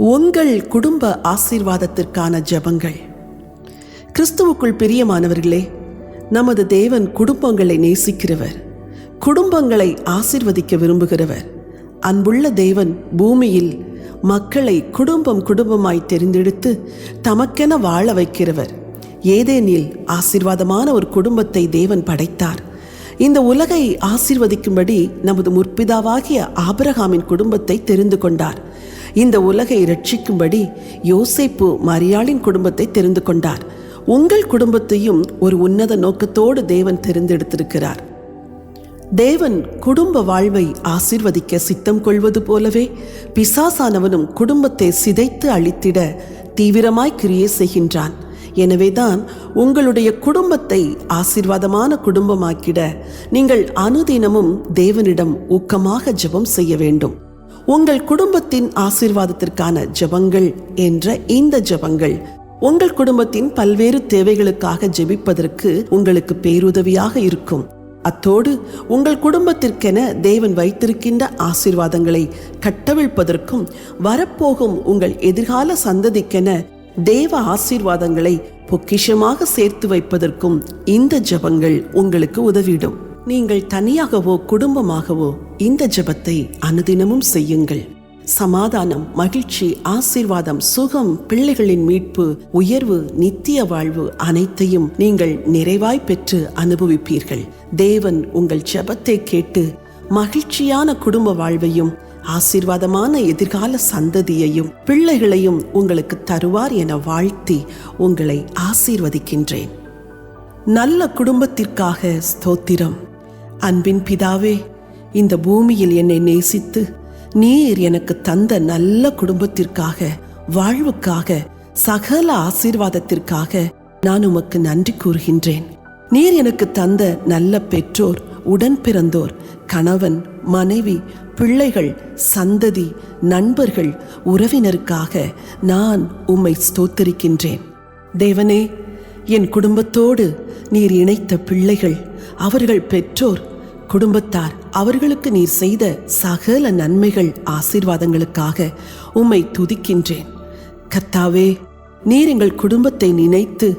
உங்கள் குடும்ப ஆசீர்வாதத்திற்கான ஜெபங்கள். கிறிஸ்துவுக்குள் பிரியமானவர்களே, நமது தேவன் குடும்பங்களை நேசிக்கிறவர், குடும்பங்களை ஆசீர்வதிக்க விரும்புகிறவர். அன்புள்ள தேவன் பூமியில் மக்களை குடும்பம் குடும்பமாய் தெரிந்தெடுத்து தமக்கென வாழ வைக்கிறவர். ஏதேனில் ஆசீர்வாதமான ஒரு குடும்பத்தை தேவன் படைத்தார். இந்த உலகை ஆசீர்வதிக்கும்படி நமது முற்பிதாவாகிய ஆபிரகாமின் குடும்பத்தை தெரிந்து கொண்டார். இந்த உலகை இரட்சிக்கும்படி யோசேப்பு மரியாளின் குடும்பத்தை தெரிந்து கொண்டார். உங்கள் குடும்பத்தையும் ஒரு உன்னத நோக்கத்தோடு தேவன் தெரிந்தெடுத்திருக்கிறார். தேவன் குடும்ப வாழ்வை ஆசீர்வதிக்க சித்தம் கொள்வது போலவே பிசாசானவனும் குடும்பத்தை சிதைத்து அழித்திட தீவிரமாய் கிரியை செய்கின்றான். எனவேதான் உங்களுடைய குடும்பத்தை ஆசீர்வாதமான குடும்பமாக்கிட நீங்கள் அனுதினமும் தேவனிடம் ஊக்கமாக ஜெபம் செய்ய வேண்டும். உங்கள் குடும்பத்தின் ஆசீர்வாதத்திற்கான ஜெபங்கள் என்ற இந்த ஜெபங்கள் உங்கள் குடும்பத்தின் பல்வேறு தேவைகளுக்காக ஜெபிப்பதற்கு உங்களுக்கு பேருதவியாக இருக்கும். அத்தோடு உங்கள் குடும்பத்திற்கென தேவன் வைத்திருக்கின்ற ஆசீர்வாதங்களை கட்டவிழ்ப்பதற்கும் வரப்போகும் உங்கள் எதிர்கால சந்ததிக்கென தேவ ஆசீர்வாதங்களை பொக்கிஷமாக சேர்த்து வைப்பதற்கும் இந்த ஜெபங்கள் உங்களுக்கு உதவிடும். நீங்கள் தனியாகவோ குடும்பமாகவோ இந்த ஜெபத்தை அனுதினமும் செய்யுங்கள். சமாதானம், மகிழ்ச்சி, ஆசீர்வாதம், சுகம், பிள்ளைகளின் மீட்பு, உயர்வு, நித்திய வாழ்வு அனைத்தையும் நீங்கள் நிறைவாய் பெற்று அனுபவிப்பீர்கள். தேவன் உங்கள் ஜெபத்தை கேட்டு மகிழ்ச்சியான குடும்ப வாழ்வையும் ஆசீர்வாதமான எதிர்கால சந்ததியையும் பிள்ளைகளையும் உங்களுக்கு தருவார் என வாழ்த்தி உங்களை ஆசீர்வதிக்கின்றேன். நல்ல குடும்பத்திற்காக ஸ்தோத்திரம். அன்பின் பிதாவே, இந்த பூமியில் என்னை நேசித்து நீர் எனக்கு தந்த நல்ல குடும்பத்திற்காக, வாழ்வுக்காக, சகல ஆசீர்வாதத்திற்காக நான் உமக்கு நன்றி கூறுகின்றேன். நீர் எனக்கு தந்த நல்ல பெற்றோர், உடன் பிறந்தோர், கணவன், மனைவி, பிள்ளைகள், சந்ததி, நண்பர்கள், உறவினருக்காக நான் உம்மை ஸ்தோத்தரிக்கின்றேன். தேவனே, என் குடும்பத்தோடு நீர் இணைத்த பிள்ளைகள், அவர்கள் பெற்றோர், குடும்பத்தார், அவர்களுக்கு நீர் செய்த சகல நன்மைகள், ஆசீர்வாதங்களுக்காக உம்மை துதிக்கின்றேன். கர்த்தாவே, நீர் எங்கள் குடும்பத்தை நினைத்து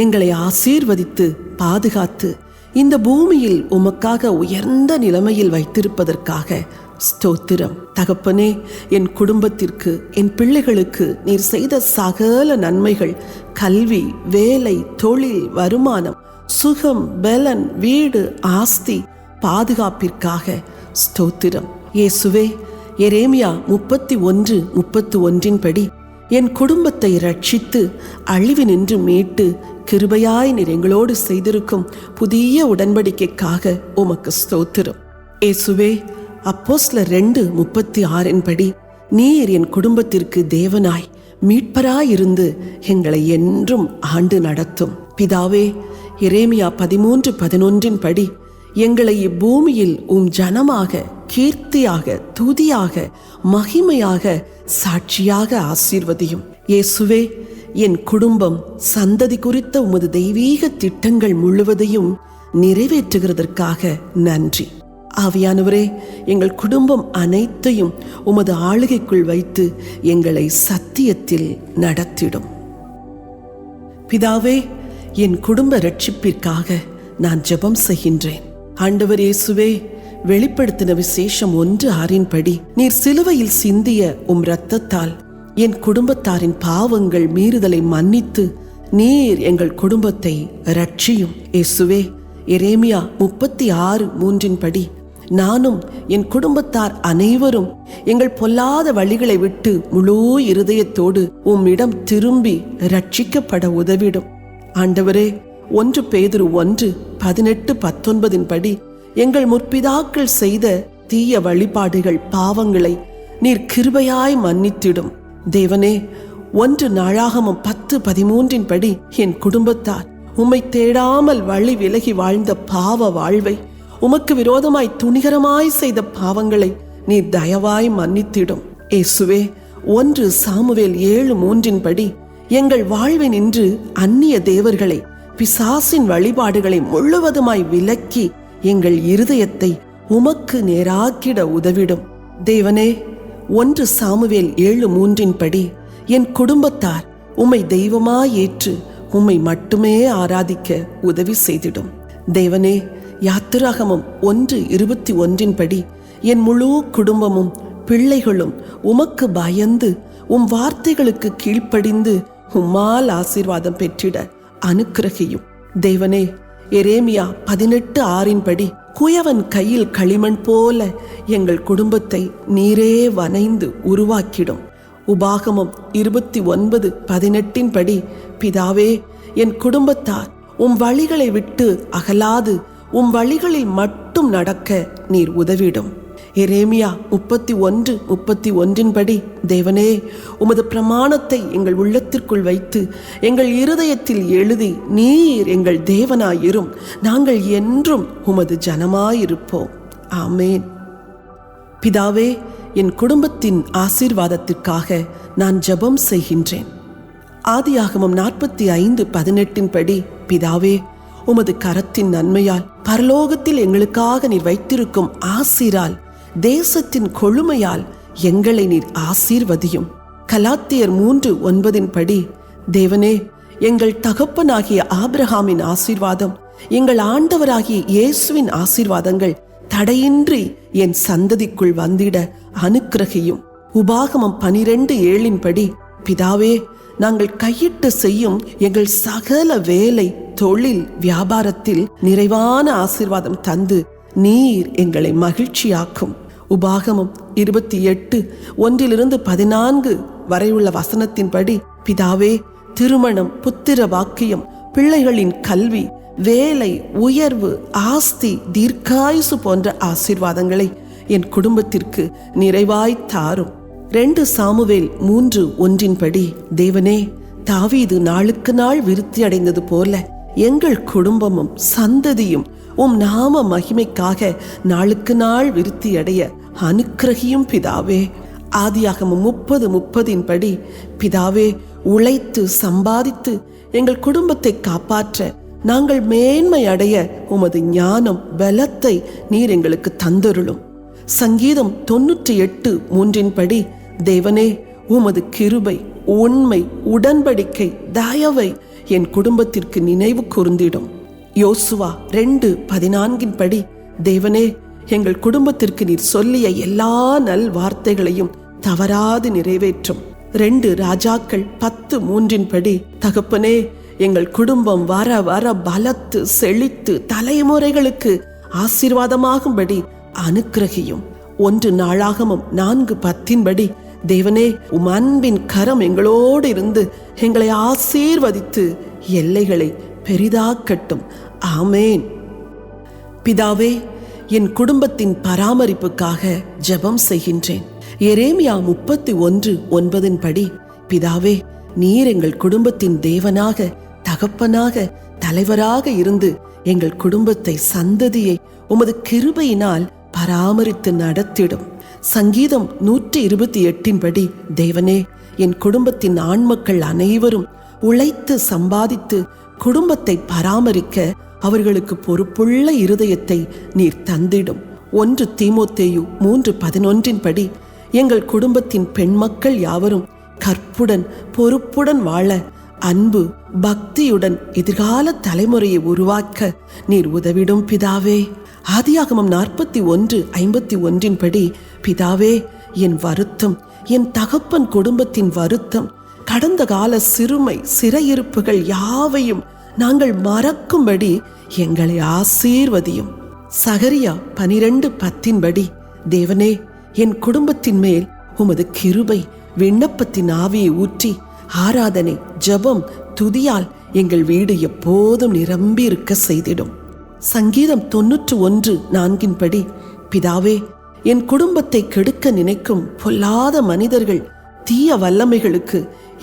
எங்களை ஆசீர்வதித்து பாதுகாத்து இந்த பூமியில் உமக்காக உயர்ந்த நிலைமையில் வைத்திருப்பதற்காக ஸ்தோத்திரம். தகப்பனே, என் குடும்பத்திற்கு, என் பிள்ளைகளுக்கு நீர் செய்த சகல நன்மைகள், கல்வி, வேலை, தொழில், வருமானம், சுகம், பலன், வீடு, ஆஸ்தி, பாதுகாப்பிற்காக ஸ்தோத்திரம். இயேசுவே, எரேமியா 31:31 படி என் குடும்பத்தை ரட்சித்து அழிவினின்று மீட்டு கிருபையாய் நீர் எங்களோடு செய்திருக்கும் புதிய உடன்படிக்கைக்காக உமக்கு ஸ்தோத்திரம். இயேசுவே, அப்போஸ்தலர் 2:36 படி நீர் என் குடும்பத்திற்கு தேவனாய் மீட்பராயிருந்து எங்களை என்றும் ஆண்டு நடத்தும். பிதாவே, எரேமியா 13:11 படி எங்களை இப்பூமியில் ஜனமாக, கீர்த்தியாக, துதியாக, மகிமையாக, சாட்சியாக ஆசீர்வதியும். இயேசுவே, என் குடும்பம், சந்ததி குறித்த உமது தெய்வீக திட்டங்கள் முழுவதையும் நிறைவேற்றுகிறதற்காக நன்றி. ஆவியானவரே, எங்கள் குடும்பம் அனைத்தையும் உமது ஆளுகைக்குள் வைத்து எங்களை சத்தியத்தில் நடத்திடும். பிதாவே, என் குடும்ப ரட்சிப்பிற்காக நான் ஜெபம் செய்கின்றேன். ஆண்டவர் இயேசுவே, வெளிப்படுத்தின விசேஷம் 1:6 படி நீர் சிலுவையில் சிந்திய இரத்தத்தால் என் குடும்பத்தாரின் பாவங்கள், மீறுதலை மன்னித்து நீர் எங்கள் குடும்பத்தை ரட்சியும். இயேசுவே, எரேமியா 36:3 படி நானும் என் குடும்பத்தார் அனைவரும் எங்கள் பொல்லாத வழிகளை விட்டு முழு இருதயத்தோடு உம்மிடம் திரும்பி ரட்சிக்கப்பட உதவிடும். ஆண்டவரே, 1 பேதுரு 1:18-19 படி எங்கள் முற்பிதாக்கள் செய்த தீய வழிபாடுகள், பாவங்களை நீர் கிருபையாய் மன்னித்திடும். தேவனே, 1 நாளாகமம் 10:13 படி என் குடும்பத்தார் உம்மை தேடாமல் வழி விலகி வாழ்ந்த பாவ வாழ்வை, உமக்கு விரோதமாய் துணிகரமாய் செய்த பாவங்களை நீர் தயவாய் மன்னித்திடும். இயேசுவே, 1 சாமுவேல் 7:3 படி எங்கள் வாழ்வை நின்று அந்நிய தேவர்களை, பிசாசின் வழிபாடுகளை முழுவதுமாய் விலக்கி எங்கள் இருதயத்தை உமக்கு நேராக்கிட உதவிடும். தேவனே, 1 சாமுவேல் 7:3 படி, என் குடும்பத்தார் உம்மை தெய்வமாய் ஏற்று உம்மை மட்டுமே ஆராதிக்க உதவி செய்திடும். தேவனே, யாத்திராகமம் 1:21 படி, என் முழு குடும்பமும் பிள்ளைகளும் உமக்கு பயந்து உம் வார்த்தைகளுக்கு கீழ்ப்படிந்து உம்மால் ஆசீர்வாதம் பெற்றிட அனுக்கிரகியும். தேவனே, எரேமியா 18:6 படி, குயவன் கையில் களிமண் போல எங்கள் குடும்பத்தை நீரே வனைந்து உருவாக்கிடும். உபாகமம் 29:18 படி, பிதாவே, என் குடும்பத்தார் உம் வழிகளை விட்டு அகலாது உம் வழிகளில் மட்டும் நடக்க நீர் உதவிடும். எரேமியா 31:31 படி, தேவனே, உமது பிரமாணத்தை எங்கள் உள்ளத்திற்குள் வைத்து எங்கள் இருதயத்தில் எழுதி நீர் எங்கள் தேவனாயிரும், நாங்கள் என்றும் உமது ஜனமாயிருப்போம். ஆமேன். பிதாவே, என் குடும்பத்தின் ஆசீர்வாதத்திற்காக நான் ஜெபம் செய்கின்றேன். ஆதியாகமம் 45:18 படி, பிதாவே, உமது கரத்தின் நன்மையால் பரலோகத்தில் எங்களுக்காக நீர் வைத்திருக்கும் ஆசீரால் தேசத்தின் கொழுமையால் எங்களை நீர் ஆசீர்வதியும். கலாத்தியர் 3:9 படி, தேவனே, எங்கள் தகப்பனாகிய ஆபிரகாமின் ஆசீர்வாதம், எங்கள் ஆண்டவராகிய இயேசுவின் ஆசீர்வாதங்கள் தடையின்றி என் சந்ததிக்குள் வந்திட அனுக்கிரகியும். உபாகமம் 12:7 படி, பிதாவே, நாங்கள் கையிட்டு செய்யும் எங்கள் சகல வேலை, தொழில், வியாபாரத்தில் நிறைவான ஆசீர்வாதம் தந்து நீர் எங்களை மகிழ்ச்சியாக்கும். உபாகமம் 28:1-14 வரை உள்ள வசனத்தின்படி, பிதாவே, திருமணம், புத்திர வாக்கியம், பிள்ளைகளின் கல்வி, வேலை, உயர்வு, ஆஸ்தி, தீர்க்காயுசு போன்ற ஆசீர்வாதங்களை என் குடும்பத்திற்கு நிறைவாய் தாரும். 2 சாமுவேல் 3:1 படி, தேவனே, தாவீது நாளுக்கு நாள் விருத்தி அடைந்தது போல எங்கள் குடும்பமும் சந்ததியும் உம் நாம மகிமைக்காக நாளுக்கு நாள் விருத்தி அடைய அனுக்கிரகியும். பிதாவே, ஆதியாகமம் 30:30 படி, பிதாவே, உழைத்து சம்பாதித்து எங்கள் குடும்பத்தை காப்பாற்ற நாங்கள் மேன்மை அடைய உமது ஞானம், பலத்தை நீர் எங்களுக்கு தந்தருளும். சங்கீதம் 98:3 படி, தேவனே, உமது கிருபை, உண்மை, உடன்படிக்கை, தயவை என் குடும்பத்திற்கு நினைவு கூர்ந்திடும். யோசுவா 2:14 படி, தேவனே, எங்கள் குடும்பத்திற்கு நீர் சொல்லிய எல்லா நல் வார்த்தைகளையும் தவறாது நிறைவேற்றும். 2 ராஜாக்கள் 10:3 படி, தகப்பனே, எங்கள் குடும்பம் வர வர பலத்து செழித்து தலைமுறைகளுக்கு ஆசீர்வாதமாகும்படி அனுக்கிரகியும். 1 நாளாகமம் 4:10 படி, தேவனே, உம் அன்பின் கரம் எங்களோடு இருந்து எங்களை ஆசீர்வதித்து எல்லைகளை பெரிதாக்கட்டும். ஆமேன். பிதாவே, என் குடும்பத்தின் பராமரிப்புக்காக ஜெபம் செய்கின்றேன். எரேமியா 31:9 படி, பிதாவே, நீர் எங்கள் குடும்பத்தின் தேவனாக, தகப்பனாக, தலைவராக இருந்து எங்கள் குடும்பத்தை, சந்ததியை உமது கிருபையினால் பராமரித்து நடத்திடும். சங்கீதம் 128 படி, தேவனே, என் குடும்பத்தின் ஆண்மக்கள் அனைவரும் உழைத்து சம்பாதித்து குடும்பத்தை பராமரிக்க அவர்களுக்கு பொறுப்புள்ள இருதயத்தை நீர் தந்திடும். 1 தீமோத்தேயு 3:11 படி, எங்கள் குடும்பத்தின் பெண்மக்கள் யாவரும் கற்புடன் பொறுப்புடன் வாழ அன்பு பக்தியுடன் எதிர்கால தலைமுறையை உருவாக்க நீர் உதவிடும். பிதாவே, ஆதியாகமம் 41:51 படி, பிதாவே, என் வருத்தம், என் தகப்பன் குடும்பத்தின் வருத்தம், கடந்த கால சிறுமை, சிறையிருப்புகள் யாவையும் நாங்கள் மறக்கும்படி எங்களை ஆசீர்வதியும். சகரியா 12:10 படி, தேவனே, என் குடும்பத்தின் மேல் உமது கிருபை, விண்ணப்பத்தின் ஆவியை ஊற்றி ஆராதனை, ஜெபம், துதியால் எங்கள் வீடு எப்போதும் நிரம்பி இருக்க செய்திடும். சங்கீதம் 91:4 படி, பிதாவே, என் குடும்பத்தை கெடுக்க நினைக்கும் பொல்லாத மனிதர்கள், தீய வல்லமைகளுக்கு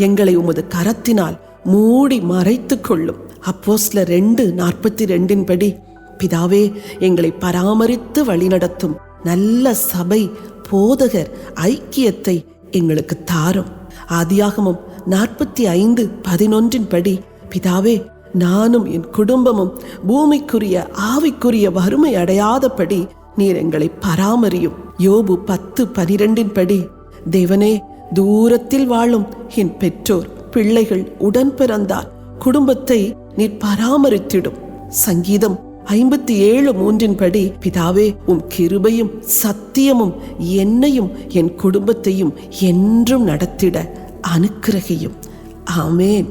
எங்களை உமது கரத்தினால் மூடி மறைத்து கொள்ளும். அப்போஸ்தலர் 2:42 படி, பிதாவே, எங்களை பராமரித்து வழிநடத்தும் நல்ல சபை, போதகர் ஐக்கியத்தை எங்களுக்கு தாரும். ஆதியாகமம் 45:11 படி, பிதாவே, நானும் என் குடும்பமும் பூமிக்குரிய ஆவிக்குரிய வறுமை அடையாதபடி நீர் எங்களை பராமரியும். யோபு 10:12 படி, தேவனே, தூரத்தில் வாழும் என் பெற்றோர், பிள்ளைகள், உடன் பிறந்தார் குடும்பத்தை நீர் பராமரித்திடும். சங்கீதம் 57:3 பிதாவே, உம் கிருபையும் சத்தியமும் என்னையும் என் குடும்பத்தையும் என்றும் நடத்திட அனுக்கிரகியும். ஆமேன்.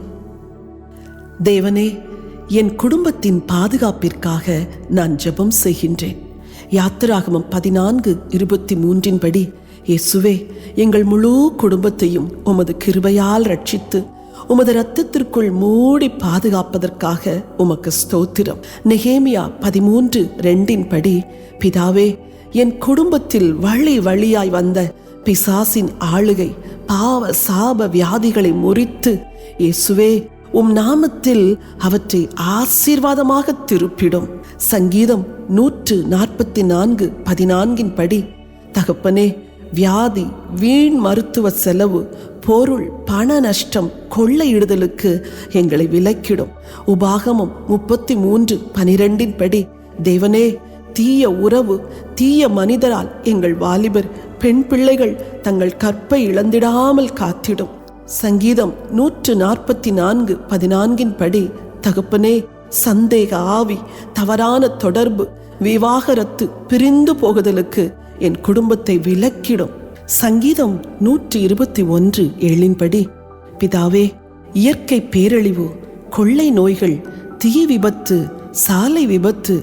தேவனே, என் குடும்பத்தின் பாதுகாப்பிற்காக நான் ஜெபம் செய்கின்றேன். யாத்திராகமம் 14:23 இயேசுவே, எங்கள் முழு குடும்பத்தையும் உமது கிருபையால் ரட்சித்து உமது இரத்தத்திற்குள் மூடி பாதுகாப்பதற்காக உமக்கு ஸ்தோத்திரம். நெகேமியா 13:2 பிதாவே, என் குடும்பத்தில் வழி வழியாய் வந்த பிசாசின் ஆளுகை, பாவ சாப வியாதிகளை முறித்து இயேசுவே உம் நாமத்தில் அவற்றை ஆசீர்வாதமாக திருப்பிடும். சங்கீதம் 144:14 தகப்பனே, வியாதி, வீண் மருத்துவ செலவு, பொருள், பண நஷ்டம், கொள்ளையிடுதலுக்கு எங்களை விலக்கிடும். உபாகமம் 33:12 தேவனே, தீய உறவு, தீய மனிதரால் எங்கள் வாலிபர், பெண் பிள்ளைகள் தங்கள் கற்பை இழந்திடாமல் காத்திடும். சங்கீதம் 144:14 தகப்பனே, சந்தேக ஆவி, தவறான தொடர்பு, விவாகரத்து, பிரிந்து போகுதலுக்கு என் குடும்பத்தை விலக்கிடும். சங்கீதம் 121:7 பிதாவே, இயற்கை பேரழிவு, கொள்ளை நோய்கள், தீ விபத்து, சாலை விபத்து,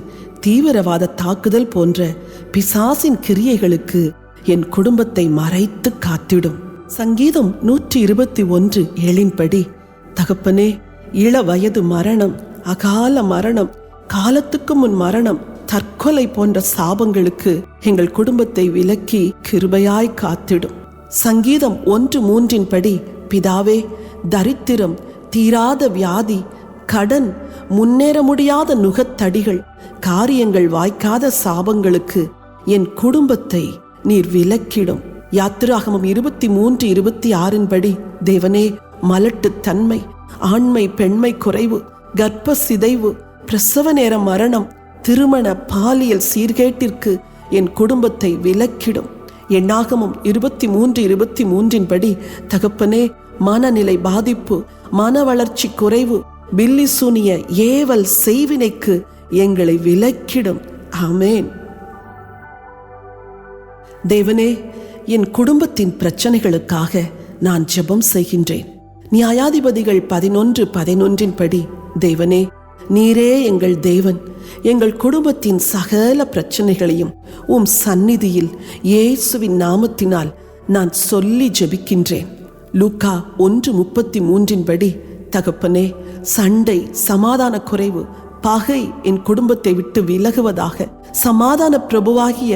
தீவிரவாத தாக்குதல் போன்ற பிசாசின் கிரியைகளுக்கு என் குடும்பத்தை மறைத்து காத்திடும். சங்கீதம் 121:7 தகப்பனே, இள வயது மரணம், அகால மரணம், காலத்துக்கு முன் மரணம், தற்கொலை போன்ற சாபங்களுக்கு எங்கள் குடும்பத்தை விலக்கி கிருபையாய் காத்திடும். சங்கீதம் 1:3 பிதாவே, தரித்திரம், தீராத வியாதி, கடன், முன்னேற முடியாத நுகத்தடிகள், காரியங்கள் வாய்க்காத சாபங்களுக்கு என் குடும்பத்தை நீர் விலக்கிடும். யாத்திராகமம் 23:26 தேவனே, மலட்டுத்தன்மை, ஆண்மை பெண்மை குறைவு, கர்ப்ப சிதைவு, பிரசவ நேர மரணம், திருமண பாலியல் சீர்கேட்டிற்கு என் குடும்பத்தை விலக்கிடும். எண்ணாகமம் 23:23 தகப்பனே, மனநிலை பாதிப்பு, மன வளர்ச்சி குறைவு, பில்லி சூனிய ஏவல் செய்வினைக்கு எங்களை விலக்கிடும். ஆமேன். தேவனே, என் குடும்பத்தின் பிரச்சனைகளுக்காக நான் ஜெபம் செய்கின்றேன். நியாயாதிபதிகள் 11:11 தேவனே, நீரே எங்கள் தேவன். எங்கள் குடும்பத்தின் சகல பிரச்சனைகளையும் உம் சந்நிதியில் இயேசுவின் நாமத்தினால் நான் சொல்லி ஜெபிக்கின்றேன். லூக்கா 1:33 தகப்பனே, சண்டை, சமாதான குறைவு, பகை என் குடும்பத்தை விட்டு விலகுவதாக. சமாதான பிரபுவாகிய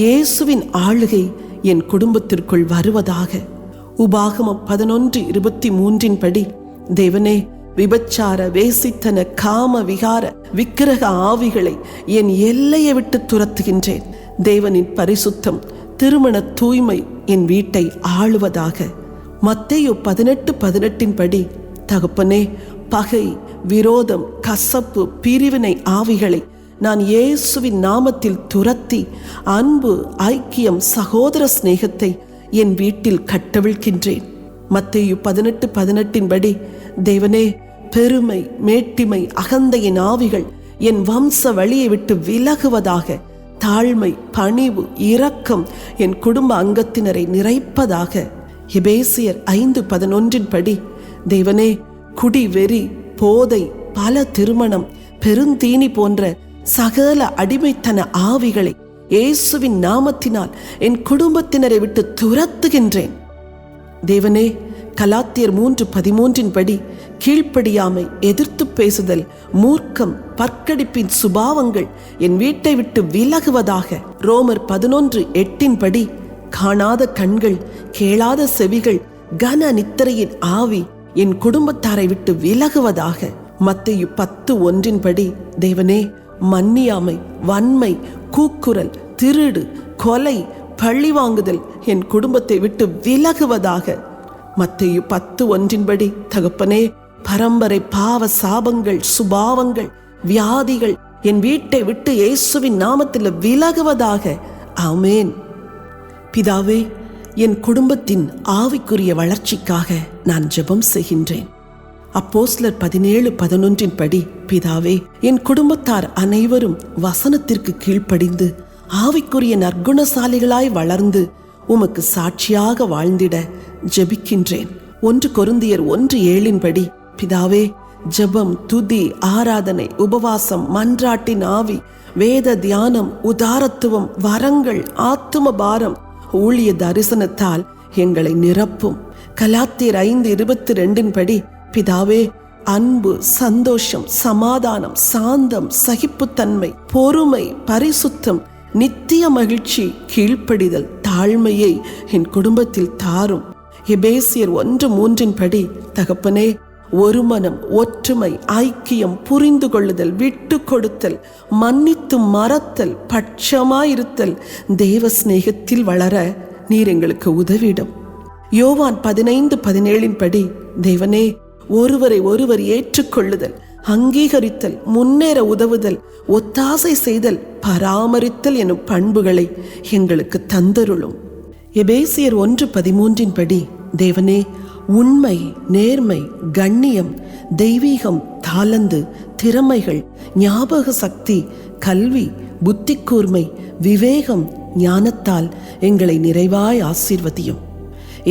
இயேசுவின் ஆளுகை என் குடும்பத்திற்குள் வருவதாக. உபாகமம் 11:23 தேவனே, விபச்சார, வேசித்தன, காம விகார, விக்கிரக ஆவிகளை என் எல்லையை விட்டு துரத்துகின்றேன். தேவனின் பரிசுத்தம், திருமண தூய்மை என் வீட்டை ஆளுவதாக. மத்தேயு 18:18 தகப்பனே, பகை, விரோதம், கசப்பு, பிரிவினை ஆவிகளை நான் இயேசுவின் நாமத்தில் துரத்தி அன்பு, ஐக்கியம், சகோதர சிநேகத்தை என் வீட்டில் கட்டவிழ்கின்றேன். மத்தேயு 18:18 தேவனே, பெருமை, மேட்டிமை, அகந்தையின் ஆவிகள் என் வம்ச வழியை விட்டு விலகுவதாக. தாழ்மை, பணிவு, இரக்கம் என் குடும்ப அங்கத்தினரை நிறைப்பதாக. எபேசியர் 5:11 தேவனே, குடி, வெறி, போதை, பல திருமணம், பெருந்தீனி போன்ற சகல அடிமைத்தன ஆவிகளை இயேசுவின் நாமத்தினால் என் குடும்பத்தினரை விட்டு துரத்துகின்றேன். தேவனே, கலாத்தியர் 3:13 கீழ்ப்படியாமை, எதிர்த்து பேசுதல், மூர்க்கம், பற்கடிப்பின் சுபாவங்கள் என் வீட்டை விட்டு விலகுவதாக. ரோமர் 11:8 காணாத கண்கள், கேளாத செவிகள், கன நித்திரையின் ஆவி என் குடும்பத்தாரை விட்டு விலகுவதாக. மத்தேயு 10:1 தேவனே, மன்னியாமை, வன்மை, கூக்குரல், திருடு, கொலை, பழி வாங்குதல் என் குடும்பத்தை விட்டு விலகுவதாக. மத்தேயு 10:1 தகப்பனே, பரம்பரை பாவ சாபங்கள், சுபாவங்கள், வியாதிகள் என் வீட்டை விட்டு இயேசுவின் நாமத்தில் விலகுவதாக. ஆமேன். பிதாவே, என் குடும்பத்தின் ஆவிக்குரிய வளர்ச்சிக்காக நான் ஜெபம் செய்கின்றேன். அப்போஸ்தலர் 17:11 படி, பிதாவே, என் குடும்பத்தார் அனைவரும் வசனத்திற்கு கீழ்ப்படிந்து ஆவிக்குரிய நற்குணசாலிகளாய் வளர்ந்து உமக்கு சாட்சியாக வாழ்ந்திட ஜெபிக்கின்றேன். 1 கொரிந்தியர் 1:7 படி, பிதாவே, ஜெபம், துதி, ஆராதனை, உபவாசம், மன்றாட்டின் ஆவி, வேத தியானம், உதாரத்துவம், வரங்கள், ஆத்தும பாரம், ஊழிய தரிசனத்தால் எங்களை நிரப்பும். கலாத்தியர் 5:22 படி, பிதாவே, அன்பு, சந்தோஷம், சமாதானம், சாந்தம், சகிப்புத்தன்மை, பொறுமை, பரிசுத்தம், நித்திய மகிழ்ச்சி, கீழ்ப்படிதல், தாழ்மையை என் குடும்பத்தில் தாரும். எபேசியர் 1:3 படி, தகப்பனே, ஒரு மனம், ஒற்றுமை, ஐக்கியம், புரிந்து கொள்ளுதல், விட்டு கொடுத்தல், மன்னித்து மறத்தல், பட்சமாயிருத்தல், தேவ சிநேகத்தில் வளர நீர் எங்களுக்கு உதவிடும். யோவான் 15:17 படி, தேவனே, ஒருவரை ஒருவர் ஏற்றுக்கொள்ளுதல், அங்கீகரித்தல், முன்னேற உதவுதல், ஒத்தாசை செய்தல், பராமரித்தல் எனும் பண்புகளை எங்களுக்கு தந்தருளும். எபேசியர் 1:13 படி, தேவனே, உண்மை, நேர்மை, கண்ணியம், தெய்வீகம், தாளந்து, திறமைகள், ஞாபக சக்தி, கல்வி, புத்தி கூர்மை, விவேகம், ஞானத்தால் எங்களை நிறைவாய் ஆசீர்வதியும்.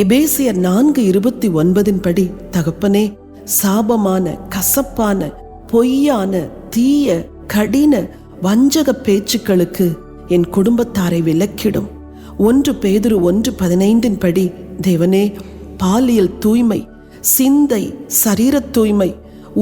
எபேசியர் 4:29 படி, தகப்பனே, சாபமான, கசப்பான, பொய்யான, தீய, கடின, வஞ்சக பேச்சுக்களுக்கு என் குடும்பத்தாரை விலக்கிடும். 1 பேதுரு 1:15 படி, தேவனே, பாலியல் தூய்மை, சிந்தை, சரீர தூய்மை,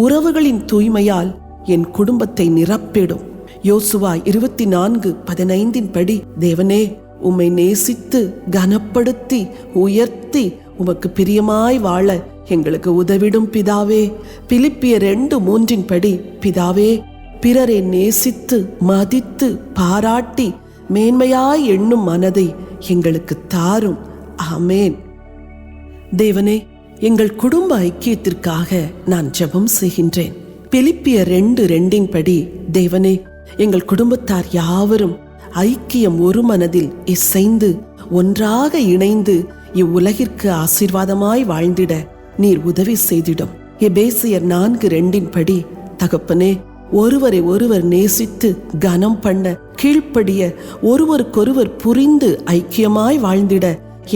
உறவுகளின் தூய்மையால் என் குடும்பத்தை நிரப்பிடும். யோசுவா 24:15 படி, தேவனே, உம்மை நேசித்து கனப்படுத்தி உயர்த்தி உமக்கு பிரியமாய் வாழ எங்களுக்கு உதவிடும் பிதாவே. பிலிப்பியர் 2:3 படி, பிதாவே, பிறரை நேசித்து மதித்து பாராட்டி மேன்மையாய் எண்ணும் மனதை எங்களுக்கு தாரும். ஆமேன். தேவனே, எங்கள் குடும்ப ஐக்கியத்திற்காக நான் ஜெபம் செய்கின்றேன். பிலிப்பியர் 2:2 படி, தேவனே, எங்கள் குடும்பத்தார் யாவரும் ஐக்கியம் ஒரு மனதில் இசைந்து ஒன்றாக இணைந்து இவ்வுலகிற்கு ஆசீர்வாதமாய் வாழ்ந்திட நீர் உதவி செய்திடும். எபேசியர் 4:2 படி, தகப்பனே, ஒருவரை ஒருவர் நேசித்து கனம் பண்ண, கீழ்ப்படிய, ஒருவருக்கொருவர் புரிந்து ஐக்கியமாய் வாழ்ந்திட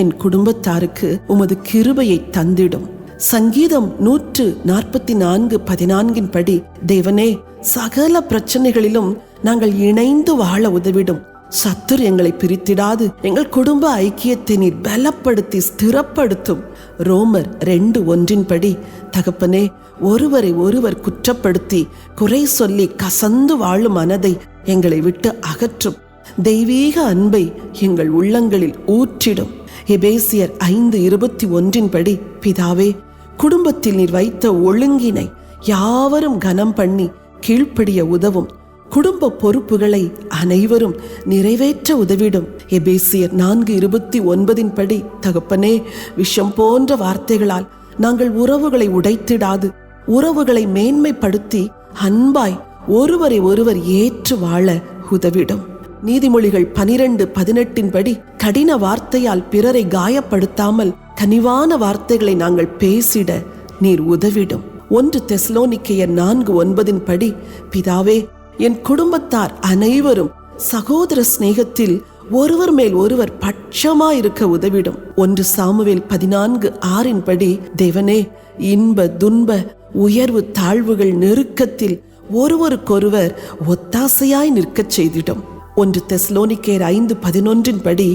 என் குடும்பத்தாருக்கு உமது கிருபையை தந்திடும். சங்கீதம் 144:14 படி, தேவனே, சகல பிரச்சனைகளிலும் நாங்கள் இணைந்து வாழ உதவிடும். சத்துரு எங்களை பிரித்திடாது எங்கள் குடும்ப ஐக்கியத்தை நீர் பலப்படுத்தி ஸ்திரப்படுத்தும். ரோமர் 2:1 படி, தகப்பனே, ஒருவரை ஒருவர் குற்றப்படுத்தி குறை சொல்லி கசந்து வாழும் மனதை எங்களை விட்டு அகற்றும். தெய்வீக அன்பை எங்கள் உள்ளங்களில் ஊற்றிடும். எபேசியர் 5:21 படி, பிதாவே, குடும்பத்தில் நீர் வைத்த ஒழுங்கினை யாவரும் கனம் பண்ணி கீழ்ப்படிய உதவும். குடும்ப பொறுப்புகளை அனைவரும் நிறைவேற்ற உதவிடும். எபேசியர் 4:29 படி, தகப்பனே, விஷம் போன்ற வார்த்தைகளால் நாங்கள் உறவுகளை உடைத்திடாது உறவுகளை மேன்மைப்படுத்தி அன்பாய் ஒருவரை ஒருவர் ஏற்று வாழ உதவிடும். நீதிமொழிகள் 12:18 படி, கடின வார்த்தையால் பிறரை காயப்படுத்தாமல் கனிவான வார்த்தைகளை நாங்கள் பேசிட நீர் உதவிடும். 1 தெசலோனிக்கேயர் 4:9 படி, பிதாவே, என் குடும்பத்தார் அனைவரும் சகோதர சிநேகத்தில் ஒருவர் மேல் ஒருவர் பட்சமாயிருக்க உதவிடும். 1 சாமுவேல் 14:6 படி, தேவனே, இன்ப துன்ப உயர்வு தாழ்வுகள் நெருக்கத்தில் ஒருவருக்கொருவர் ஒத்தாசையாய் நிற்கச் செய்திடும். 1 தெசலோனிக்கேயர் 5:11 படி,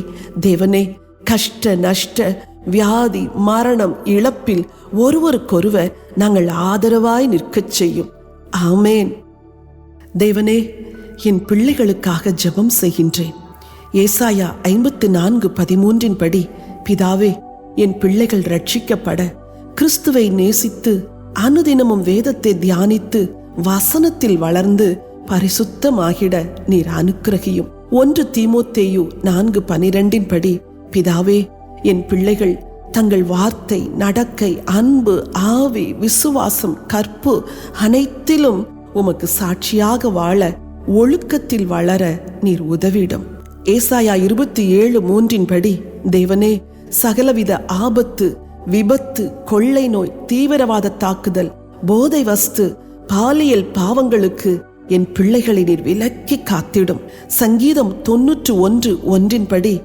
தேவனே, கஷ்ட நஷ்ட வியாதி மரணம் இழப்பில் ஒருவருக்கொருவர் நாங்கள் ஆதரவாய் நிற்கச் செய்யும். ஆமேன். தேவனே, என் பிள்ளைகளுக்காக ஜெபம் செய்கின்றேன். ஏசாயா 54:13 படி, பிதாவே, என் பிள்ளைகள் ரட்சிக்கப்பட, கிறிஸ்துவை நேசித்து அனுதினமும் வேதத்தை தியானித்து வசனத்தில் வளர்ந்து பரிசுத்தமாகிட நீர் அனுக்கிரகியும். 1 தீமோத்தேயு 4:12 படி, பிதாவே, என் பிள்ளைகள் தங்கள் வார்த்தை, நடக்கை, அன்பு, ஆவி, விசுவாசம், கற்பு அனைத்திலும் உமக்கு சாட்சியாக வாழ ஒழுக்கத்தில் வளர நீர் உதவிடும். ஏசாயா 27:3 படி, தேவனே, சகலவித ஆபத்து, விபத்து, கொள்ளை நோய், தீவிரவாத தாக்குதல், போதை வஸ்து, பாலியல் பாவங்களுக்கு என் பிள்ளைகளை நீர் விலக்கி காத்திடும். சங்கீதம் 91:1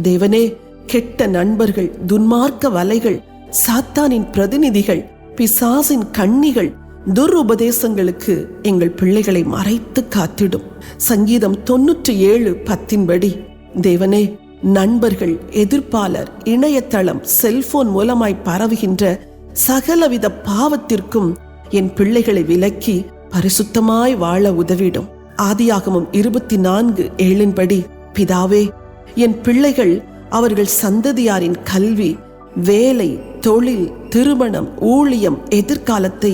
தேவனே, கெட்ட நண்பர்கள், துன்மார்க்க வலைகள், சாத்தானின் பிரதிநிதிகள், பிசாசின் கண்ணிகள், துருபதேசங்களுக்கு எங்கள் பிள்ளைகளை மறைத்து காத்திடும். சங்கீதம் 97:10 தேவனே, நண்பர்கள், எதிர்ப்பாளர், இணையதளம், செல்போன் மூலமாய் பரவுகின்ற சகலவித பாவத்திற்கும் என் பிள்ளைகளை விலக்கி பரிசுத்தமாய் வாழ உதவிடும். ஆதியாகமம் 24:7 பிதாவே, என் பிள்ளைகள் அவர்கள் சந்ததியாரின் கல்வி, வேலை, தொழில், திருமணம், ஊழியம், எதிர்காலத்தை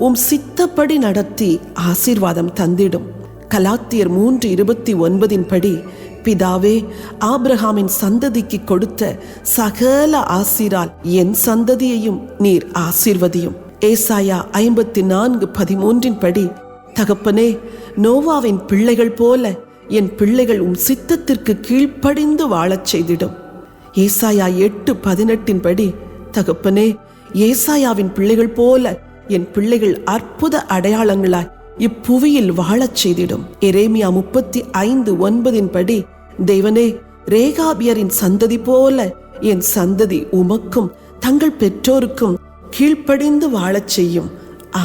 உம் சித்தப்படி நடத்தி ஆசீர்வாதம் தந்திடும். கலாத்தியர் 3:29 பிதாவே, ஆபிரகாமின் சந்ததிக்கு கொடுத்த சகல ஆசீரால் என் சந்ததியையும் நீர் ஆசீர்வதியும். ஏசாயா 54:13 தகப்பனே, நோவாவின் பிள்ளைகள் போல என் பிள்ளைகள் உம் சித்தத்திற்கு கீழ்ப்படிந்து வாழச் செய்திடும். ஏசாயா 8:18 தகப்பனே, ஏசாயாவின் பிள்ளைகள் போல என் பிள்ளைகள் அற்புத அடையாளங்களாய் இப்புவியில் வாழச் செய்திடும். எரேமியா 35:9 தேவனே, ரேகாபியரின் சந்ததி போல என் சந்ததி உமக்கும் தங்கள் பெற்றோருக்கும் கீழ்ப்படிந்து வாழச் செய்யும்.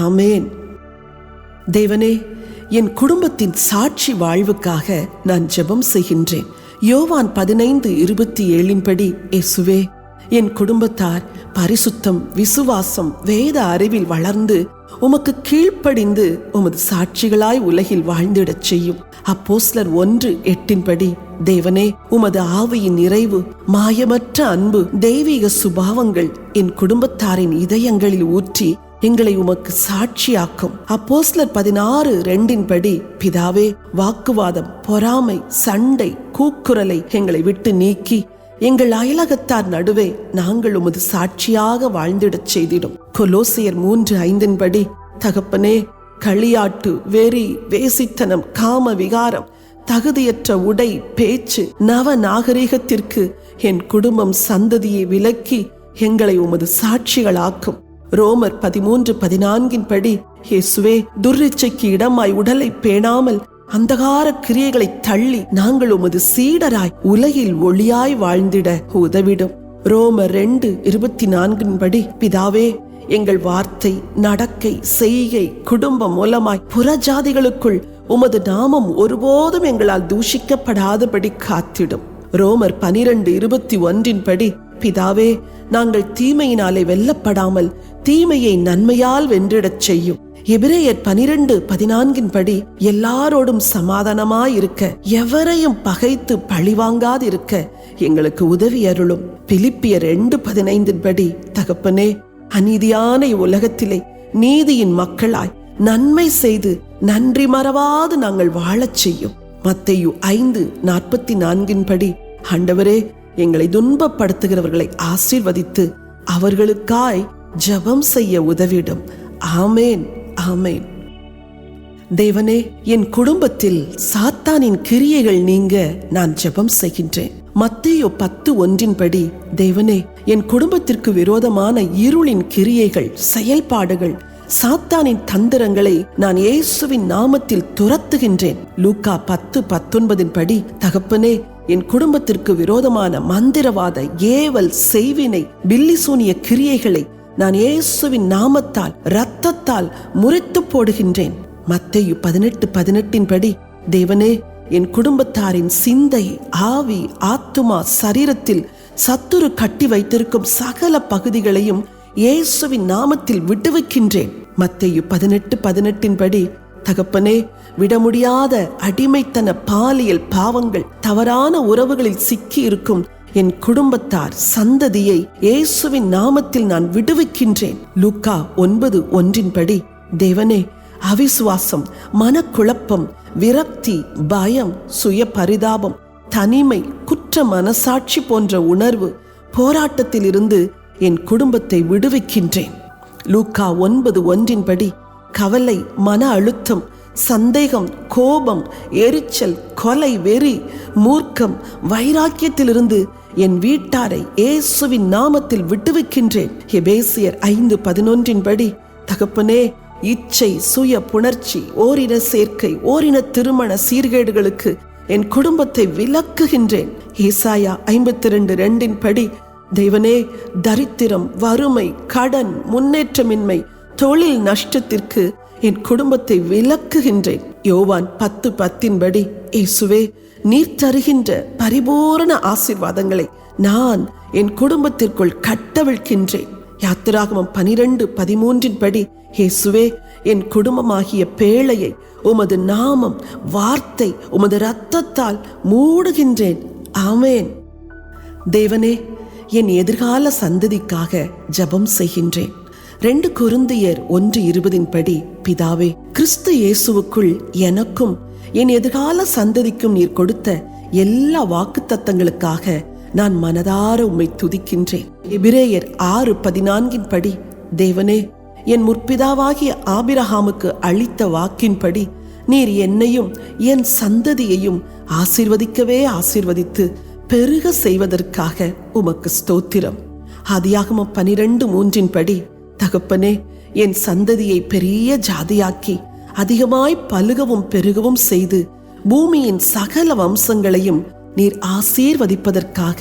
ஆமேன். தேவனே, என் குடும்பத்தின் சாட்சி வாழ்வுக்காக நான் ஜெபம் செய்கின்றேன். யோவான் 15:27 இயேசுவே, என் குடும்பத்தார் பரிசுத்தம், விசுவாசம், வேத அறிவில் வளர்ந்து உமக்கு கீழ்ப்படிந்து உமது சாட்சிகளாய் உலகில் வாழ்ந்திடச் செய்யும். அப்போஸ்தலர் 1:8 தேவனே, உமது ஆவியின் நிறைவு, மாயமற்ற அன்பு, தெய்வீக சுபாவங்கள் என் குடும்பத்தாரின் இதயங்களில் ஊற்றி எங்களை உமக்கு சாட்சியாக்கும். அப்போஸ்தலர் 16:2 பிதாவே, வாக்குவாதம், பொறாமை, சண்டை, கூக்குரலை எங்களை விட்டு நீக்கி எங்கள் அயலகத்தார் நடுவே நாங்கள் உமது சாட்சியாக வாழ்ந்திடச் செய்திடும். கொலோசியர் 3:5 தகப்பனே, களியாட்டு, வெறி, வேசித்தனம், காம விகாரம், தகுதியற்ற உடை, பேச்சு, நவ நாகரிகத்திற்கு என் குடும்பம் சந்ததியை விலக்கி எங்களை உமது சாட்சிகளாக்கும். ரோமர் 13:14 இயேசுவே, துர்ரிச்சைக்கு இடமாய் உடலை பேணாமல் அந்தகார கிரியைகளை தள்ளி நாங்கள் உமது சீடராய் உலகில் ஒளியாய் வாழ்ந்திட உதவிடும். ரோமர் 2:24 பிதாவே, எங்கள் வார்த்தை, நடக்கை, செய்கை, குடும்பம் மூலமாய் புறஜாதிகளுக்குள் உமது நாமம் ஒருபோதும் எங்களால் தூஷிக்கப்படாதபடி காத்திடும். ரோமர் 12:21 பிதாவே, நாங்கள் தீமையினாலே வெல்லப்படாமல் தீமையை நன்மையால் வென்றிடச் செய்யும். எபிரேயர் 12:14 எல்லாரோடும் சமாதானமாயிருக்க, எவரையும் பகைத்து பழிவாங்காதிருக்க எங்களுக்கு உதவி அருளும். பிலிப்பியர் 2:15 தகப்பனே, அநீதியான உலகத்திலே நீதியின் மக்களாய் நன்மை செய்து நன்றி மறவாது நாங்கள் வாழச் செய்யும். மத்தேயு 5:44 ஆண்டவரே, எங்களை துன்பப்படுத்துகிறவர்களை ஆசீர்வதித்து அவர்களுக்காய் ஜெபம் செய்ய உதவிடும். ஆமேன், ஆமேன். தேவனே, என் குடும்பத்தில் சாத்தானின் கிரியைகள் நீங்க நான் ஜெபம் செய்கின்றேன். மத்தேயு 10:1 தேவனே, என் குடும்பத்திற்கு விரோதமான இருளின் கிரியைகள், செயல்பாடுகள், சாத்தானின் தந்திரங்களை நான் இயேசுவின் நாமத்தில் துரத்துகின்றேன். லூக்கா 10:19 தகப்பனே, என் குடும்பத்திற்கு விரோதமான மந்திரவாத, ஏவல், செய்வினை, பில்லிசூனிய கிரியைகளை நான் இயேசுவின் நாமத்தால், இரத்தத்தால் முறித்து போடுகின்றேன். மத்தேயு 18:18 தேவனே, என் குடும்பத்தாரின் சிந்தை, ஆவி, ஆத்துமா, சரீரத்தில் சத்துரு கட்டி வைத்திருக்கும் சகல பகுதிகளையும் இயேசுவின் நாமத்தில் விடுவிக்கின்றேன். மத்தேயு 18:18 தகப்பனே, விட முடியாத அடிமைத்தன, பாலியல் பாவங்கள், தவறான உறவுகளில் சிக்கி இருக்கும் என் குடும்பத்தார் சந்ததியை இயேசுவின் நாமத்தில் நான் விடுவிக்கின்றேன். லூக்கா 9:1 தேவனே, அவிசுவாசம், மனக்குழப்பம், விரக்தி, பயம், சுய பரிதாபம், தனிமை, குற்ற மனசாட்சி போன்ற உணர்வு போராட்டத்தில் இருந்து என் குடும்பத்தை விடுவிக்கின்றேன். லூக்கா 9:1 கவலை, மன அழுத்தம், சந்தேகம், கோபம், எரிச்சல், கொலை, வெறி, மூர்க்கம், வைராக்கியத்திலிருந்து என் வீட்டாரை இயேசுவின் நாமத்தில் விட்டுவிக்கின்றேன். எபேசியர் 5:11 படி தகப்பனே, இச்சை, சுய புணர்ச்சி, ஓரின சேர்க்கை, ஓரின திருமண சீர்கேடுகளுக்கு என் குடும்பத்தை விலக்குகின்றேன். ஏசாயா 52:2 படி தேவனே, தரித்திரம், வறுமை, கடன், முன்னேற்றமின்மை, தொழில் நஷ்டத்திற்கு என் குடும்பத்தை விலக்குகின்றேன். யோவான் 10:10 படி இயேசுவே, நீர் தருகின்ற பரிபூரண ஆசீர்வாதங்களை நான் என் குடும்பத்திற்குள் கட்டவிழ்கின்றேன். யாத்திராகமம் 12:13 படி இயேசுவே, என் குடும்பமாகிய பேழையை உமது நாமம், வார்த்தை, உமது இரத்தத்தால் மூடுகின்றேன். ஆமேன். தேவனே, என் எதிர்கால சந்ததிக்காக ஜெபம் செய்கின்றேன். 2 கொரிந்தியர் 1:20 படி பிதாவே, கிறிஸ்து இயேசுவுக்குள் எனக்கும் என் எதிர்கால சந்ததிக்கும் நீர் கொடுத்த எல்லா வாக்குத்தத்தங்களுக்காக நான் மனதார உம்மை துதிக்கின்றேன். எபிரேயர் 6:14 படி தேவனே, என் முற்பிதாவாகிய ஆபிரகாமுக்கு அளித்த வாக்கின்படி நீர் என்னையும் என் சந்ததியையும் ஆசீர்வதிக்கவே ஆசீர்வதித்து பெருக செய்வதற்காக உமக்கு ஸ்தோத்திரம். ஆதியாகமம் 12:3 படி தகப்பனே, என் சந்ததியை பெரிய ஜாதியாக்கி அதிகமாய் பலுகவும் பெருகவும் செய்து பூமியின் சகல வம்சங்களையும் நீர் ஆசீர்வதிப்பதற்காக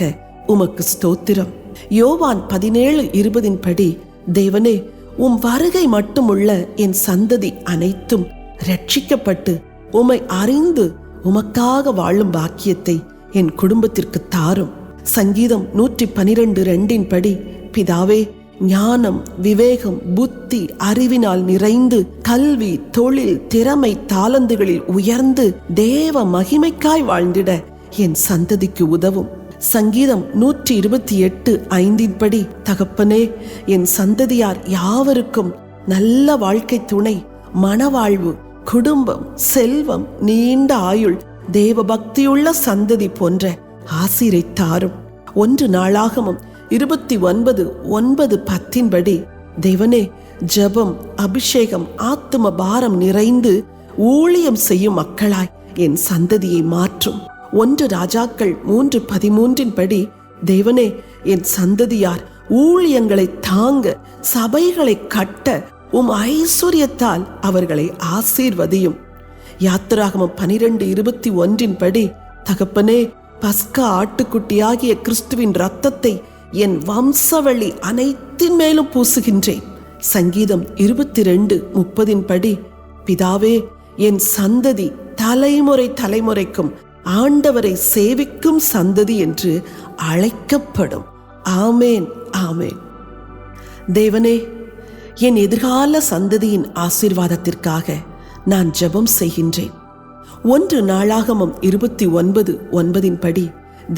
உமக்கு ஸ்தோத்திரம். யோவான் 17:20 படி தேவனே, உம் வருகை மட்டுமுள்ள என் சந்ததி அனைத்தும் ரட்சிக்கப்பட்டு உம்மை அறிந்து உமக்காக வாழும் பாக்கியத்தை என் குடும்பத்திற்கு தாரும். சங்கீதம் 112:2 படி பிதாவே, ஞானம், விவேகம், புத்தி, அறிவினால் நிறைந்து கல்வி, தொழில், திறமை, தாளந்துகளில் உயர்ந்து தேவ மகிமைக்காய் வாழ்ந்திட என் சந்ததிக்கு உதவும். சங்கீதம் 128:5 படி தகப்பனே, என் சந்ததியார் யாவருக்கும் நல்ல வாழ்க்கை துணை, மனவாழ்வு, குடும்பம், செல்வம், நீண்ட ஆயுள், தேவ பக்தியுள்ள சந்ததி போன்ற ஆசீரை தாரும். 1 நாளாகமம் 29:9-10 படி தேவனே, ஜெபம், அபிஷேகம், ஆத்தும பாரம் நிறைந்து ஊழியம் செய்யும் மக்களாய் என் சந்ததியை மாற்றும். 1 ராஜாக்கள் 3:13 படி தேவனே, என் சந்ததியார் ஊழியங்களை தாங்க, சபைகளை கட்ட உம் ஐஸ்வர்யத்தால் அவர்களை ஆசீர்வதியும். யாத்திராகமம் 12:21 படி தகப்பனே, பஸ்கா ஆட்டுக்குட்டியாகிய கிறிஸ்துவின் இரத்தத்தை என் வம்சவழி அனைத்தின் மேலும் பூசுகின்றேன். சங்கீதம் 22:30 படி பிதாவே, என் சந்ததி தலைமுறை தலைமுறைக்கும் ஆண்டவரை சேவிக்கும் சந்ததி என்று அழைக்கப்படும். ஆமேன், ஆமேன். தேவனே, என் எதிர்கால சந்ததியின் ஆசீர்வாதத்திற்காக நான் ஜெபம் செய்கின்றேன். 1 நாளாகமம் 29:9 படி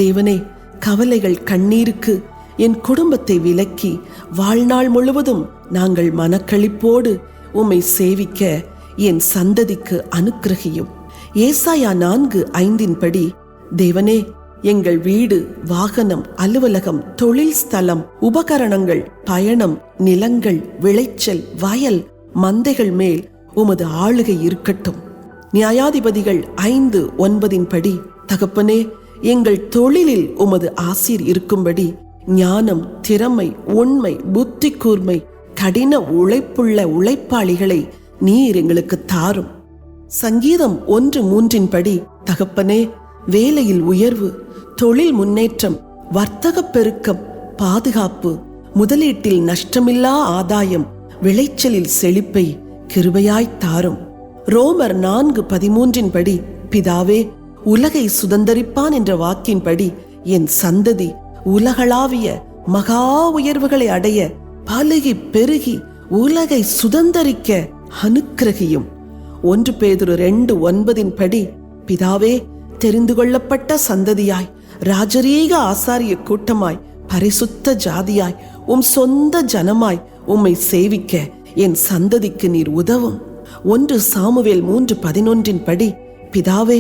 தேவனே, கவலைகள், கண்ணீருக்கு என் குடும்பத்தை விலக்கி வாழ்நாள் முழுவதும் நாங்கள் மனக்களிப்போடு உம்மை சேவிக்க என் சந்ததிக்கு அனுக்கிரகியும். ஏசாயா 4:5 படி தேவனே, எங்கள் வீடு, வாகனம், அலுவலகம், தொழில் ஸ்தலம், உபகரணங்கள், பயணம், நிலங்கள், விளைச்சல், வயல், மந்தைகள் மேல் உமது ஆளுகை இருக்கட்டும். நியாயாதிபதிகள் 5:9 படி தகப்பனே, எங்கள் தொழிலில் உமது ஆசீர் இருக்கும்படி ஞானம், திறமை, உண்மை, புத்தி கூர்மை, கடின உழைப்புள்ள உழைப்பாளிகளை நீர் எங்களுக்கு தாரும். சங்கீதம் 1:3 படி தகப்பனே, வேலையில் உயர்வு, தொழில் முன்னேற்றம், வர்த்தக பெருக்கம், பாதுகாப்பு, முதலீட்டில் நஷ்டமில்லா ஆதாயம், விளைச்சலில் செழிப்பை கிருபையாய் தாரும். ரோமர் 4:13 படி பிதாவே, உலகை சுதந்தரிப்பான் என்ற வாக்கின்படி என் சந்ததி உலகளாவிய மகா உயர்வுகளை அடைய பலுகி பெருகி உலகை சுதந்தரிக்க அனுக்கிரகியும். 1 பேதுரு 2:9 படி பிதாவே, தெரிந்து கொள்ளப்பட்ட சந்ததியாய், ராஜரீக ஆசாரிய கூட்டமாய், பரிசுத்த ஜாதியாய், உம் சொந்த ஜனமாய் உம்மை சேவிக்க என் சந்ததிக்கு நீர் உதவும். 1 சாமுவேல் 3:11 படி பிதாவே,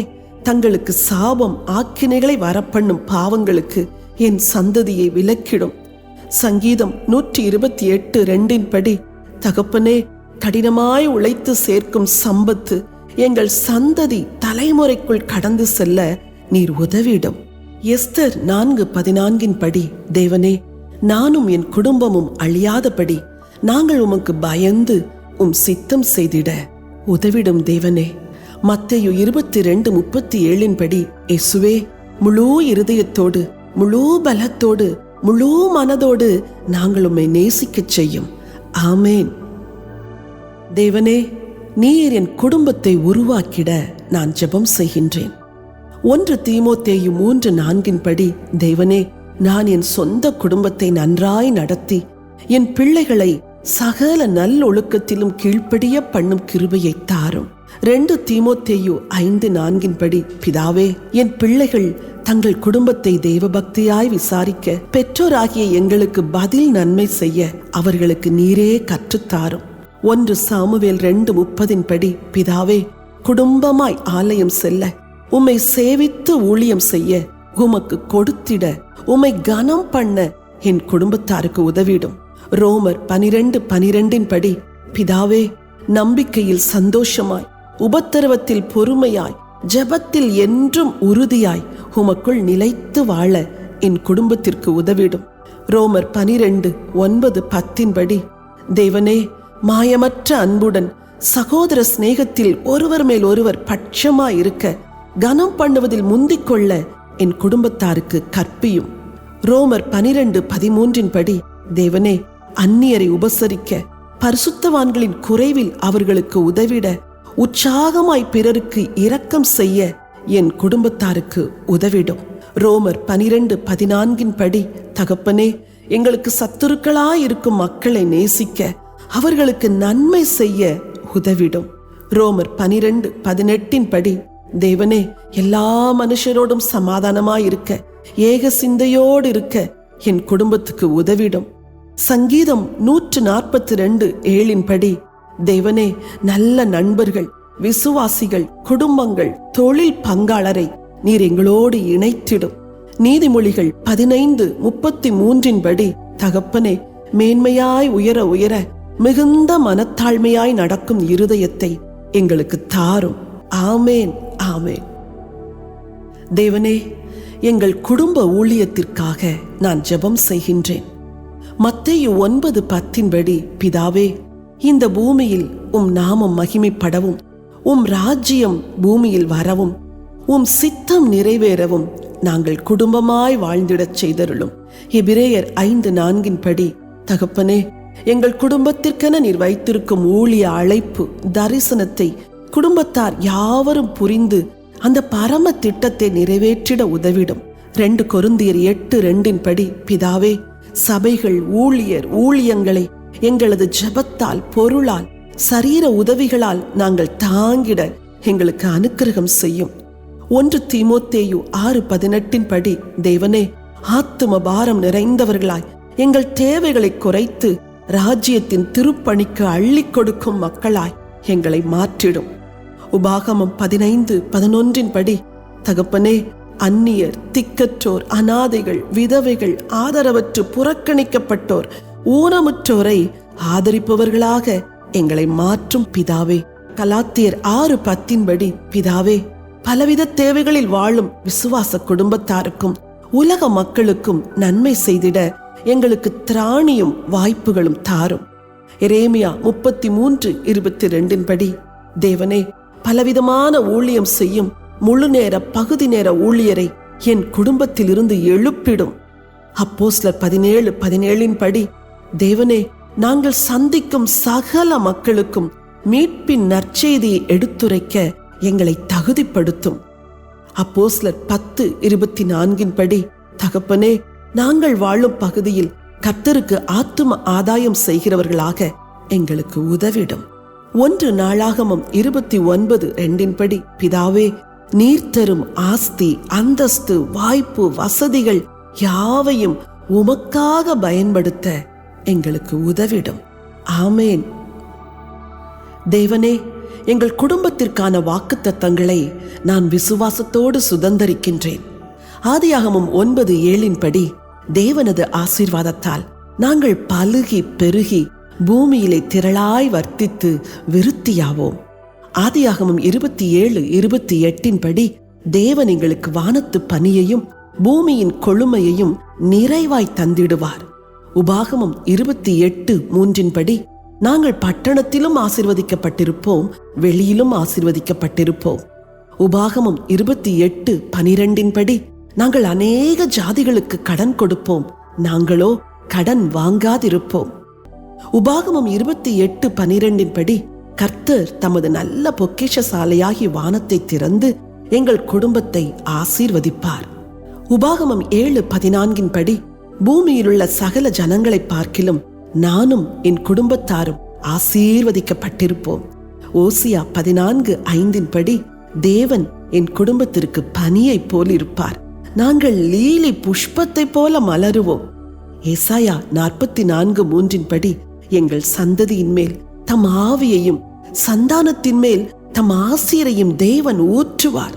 தங்களுக்கு சாபம், ஆக்கினைகளை வரப்பண்ணும் பாவங்களுக்கு என் சந்ததியை விலக்கிடும். சங்கீதம் 128:2 படி தகப்பனே, கடினமாய் உழைத்து சேர்க்கும் சம்பத்து எங்கள் சந்ததி தலைமுறைக்குள் கடந்து செல்ல நீர் உதவிடும். எஸ்தர் 4:14 படி, தேவனே, நானும் என் குடும்பமும் அழியாதபடி நாங்கள் உமக்கு பயந்து உம் சித்தம் செய்திட உதவிடும் தேவனே. மத்தேயு 22:37 படி, இயேசுவே, முழு இருதயத்தோடு, முழு பலத்தோடு, முழு மனதோடு நாங்கள் உம்மை நேசிக்கச் செய்யும். ஆமேன். தேவனே, நீர் என் குடும்பத்தை உருவாக்கிட நான் ஜெபம் செய்கின்றேன். 1 தீமோத்தேயு 3:4 படி, தேவனே, நான் என் சொந்த குடும்பத்தை நன்றாய் நடத்தி என் பிள்ளைகளை சகல நல்லொழுக்கத்திலும் கீழ்ப்படிய பண்ணும் கிருபையை தாரும். 2 தீமோத்தேயு 5:4 படி, பிதாவே, என் பிள்ளைகள் தங்கள் குடும்பத்தை தெய்வபக்தியாய் விசாரிக்க பெற்றோராகிய எங்களுக்கு பதில் நன்மை செய்ய அவர்களுக்கு நீரே கற்றுத்தாரும். 1 சாமுவேல் 2:30 படி, பிதாவே, குடும்பமாய் ஆலயம் செல்ல, உம்மை சேவித்து ஊழியம் செய்ய, உமக்கு கொடுத்திட, உம்மை கனம் பண்ண என் குடும்பத்தாருக்கு உதவிடும். ரோமர் 12:12 படி, பிதாவே, நம்பிக்கையில் சந்தோஷமாய், உபத்திரவத்தில் பொறுமையாய், ஜெபத்தில் என்றும் உறுதியாய் உமக்குள் நிலைத்து வாழ என் குடும்பத்திற்கு உதவிடும். ரோமர் 12:9-10 படி, தேவனே, மாயமற்ற அன்புடன் சகோதர சிநேகத்தில் ஒருவர் மேல் ஒருவர் பட்சமாய் இருக்க, கனம் பண்ணுவதில் முந்திக்கொள்ள என் குடும்பத்தாருக்கு கற்பியும். ரோமர் 12:13 படி, தேவனே, அந்நியரை உபசரிக்க, பரிசுத்தவான்களின் குறைவில் அவர்களுக்கு உதவிட, உற்சாகமாய் பிறருக்கு இரக்கம் செய்ய என் குடும்பத்தாருக்கு உதவிடும். ரோமர் 12:14 படி, தகப்பனே, எங்களுக்கு சத்துருக்களாயிருக்கும் மக்களை நேசிக்க, அவர்களுக்கு நன்மை செய்ய உதவிடும். ரோமர் 12:18 படி, தேவனே, எல்லா மனுஷரோடும் சமாதானமாயிருக்க, ஏக சிந்தையோடு இருக்க என் குடும்பத்துக்கு உதவிடும். சங்கீதம் 142:7 படி, தேவனே, நல்ல நண்பர்கள், விசுவாசிகள், குடும்பங்கள், தொழில் பங்காளரை நீர் எங்களோடு இணைத்திடும். நீதிமொழிகள் 15:33 படி, தகப்பனே, மேன்மையாய் உயர உயர மிகுந்த மனத்தாழ்மையாய் நடக்கும் இருதயத்தை எங்களுக்கு தாரும். ஆமேன், ஆமேன். தேவனே, எங்கள் குடும்ப ஊழியத்திற்காக நான் ஜெபம் செய்கின்றேன். மத்தேயு 9:10 படி, பிதாவே, இந்த பூமியில் உம் நாமம் மகிமைப்படவும், உம் ராஜ்யம் பூமியில் வரவும், உம் சித்தம் நிறைவேறவும் நாங்கள் குடும்பமாய் வாழ்ந்திடச் செய்தருளும். எபிரேயர் 5:4 படி, தகப்பனே, எங்கள் குடும்பத்திற்கென நீர் வைத்திருக்கும் ஊழிய அழைப்பு தரிசனத்தை குடும்பத்தார் யாவரும் புரிந்து அந்த பரம திட்டத்தை நிறைவேற்றிட உதவிடும். 2 கொரிந்தியர் 8:2 படி, பிதாவே, சபைகள், ஊழியர், ஊழியங்களை எங்களது ஜெபத்தால், பொருளால், சரீர உதவிகளால் நாங்கள் தாங்கிட எங்களுக்கு அனுக்கிரகம் செய்யும். 1 தீமோத்தேயு 6:18 படி, தேவனே, ஆத்தும பாரம் நிறைந்தவர்களாய் எங்கள் தேவைகளை குறைத்து ராஜ்யத்தின் திருப்பணிக்கு அள்ளி கொடுக்கும் மக்களாய் எங்களை மாற்றிடும். உபாகமம் 15:11 படி, தகப்பனே, அந்நியர், திக்கற்றோர், அனாதைகள், விதவைகள், ஆதரவற்று புறக்கணிக்கப்பட்டோர், ஊனமுற்றோரை ஆதரிப்பவர்களாக எங்களை மாற்றும் பிதாவே. கலாத்தியர் 6:10 படி, பிதாவே, பலவித தேவைகளில் வாழும் விசுவாச குடும்பத்தாருக்கும் உலக மக்களுக்கும் நன்மை செய்திட எங்களுக்கு திராணியும் வாய்ப்புகளும் தாரும். எரேமியா 33:22 படி, தேவனே, பலவிதமான ஊழியம் செய்யும் முழு நேர, பகுதி நேர ஊழியரை என் குடும்பத்தில் இருந்து எழுப்பிடும். அப்போஸ்தலர் 17:17 படி, தேவனே, நாங்கள் சந்திக்கும் சகல மக்களுக்கும் மீட்பின் நற்செய்தியை எடுத்துரைக்க எங்களை தகுதிப்படுத்தும். அப்போஸ்தலர் 10:24 படி, தகப்பனே, நாங்கள் வாழும் பகுதியில் கர்த்தருக்கு ஆத்தும ஆதாயம் செய்கிறவர்களாக எங்களுக்கு உதவிடும். 1 நாளாகமம் 29:2 படி, பிதாவே, நீர் தரும் ஆஸ்தி, அந்தஸ்து, வாய்ப்பு, வசதிகள் யாவையும் உமக்காக பயன்படுத்த எங்களுக்கு உதவிடும். ஆமேன். தேவனே, எங்கள் குடும்பத்திற்கான வாக்குத்தத்தங்களை நான் விசுவாசத்தோடு சுதந்தரிக்கின்றேன். ஆதியாகமம் 9:7 படி, தேவனது ஆசீர்வாதத்தால் நாங்கள் பலுகி பெருகி பூமியிலே திரளாய் வர்த்தித்து விருத்தியாவோம். ஆதியாகமம் 27:28 படி, தேவன் எங்களுக்கு வானத்து பனியையும் பூமியின் கொழுமையையும் நிறைவாய் தந்திடுவார். உபாகமம் 28:3 நாங்கள் பட்டணத்திலும் ஆசீர்வதிக்கப்பட்டிருப்போம், வெளியிலும் ஆசீர்வதிக்கப்பட்டிருப்போம். உபாகமம் 28:12 நாங்கள் அநேக ஜாதிகளுக்கு கடன் கொடுப்போம், நாங்களோ கடன் வாங்காதிருப்போம். உபாகமம் 28:12 கர்த்தர் தமது நல்ல பொக்கிஷசாலையாகி வானத்தை திறந்து எங்கள் குடும்பத்தை ஆசீர்வதிப்பார். உபாகமம் 7:14 பூமியிலுள்ள சகல ஜனங்களை பார்க்கிலும் நானும் என் குடும்பத்தாரும் ஆசீர்வதிக்கப்பட்டிருப்போம். ஓசியா 14:5 தேவன் என் குடும்பத்திற்கு பனியை போல் இருப்பார், நாங்கள் லீலி புஷ்பத்தை போல மலருவோம். ஏசாயா 44:3 எங்கள் சந்ததியின் மேல் தம் ஆவியையும் சந்தானத்தின் மேல் தம் ஆசீரையும் தேவன் ஊற்றுவார்.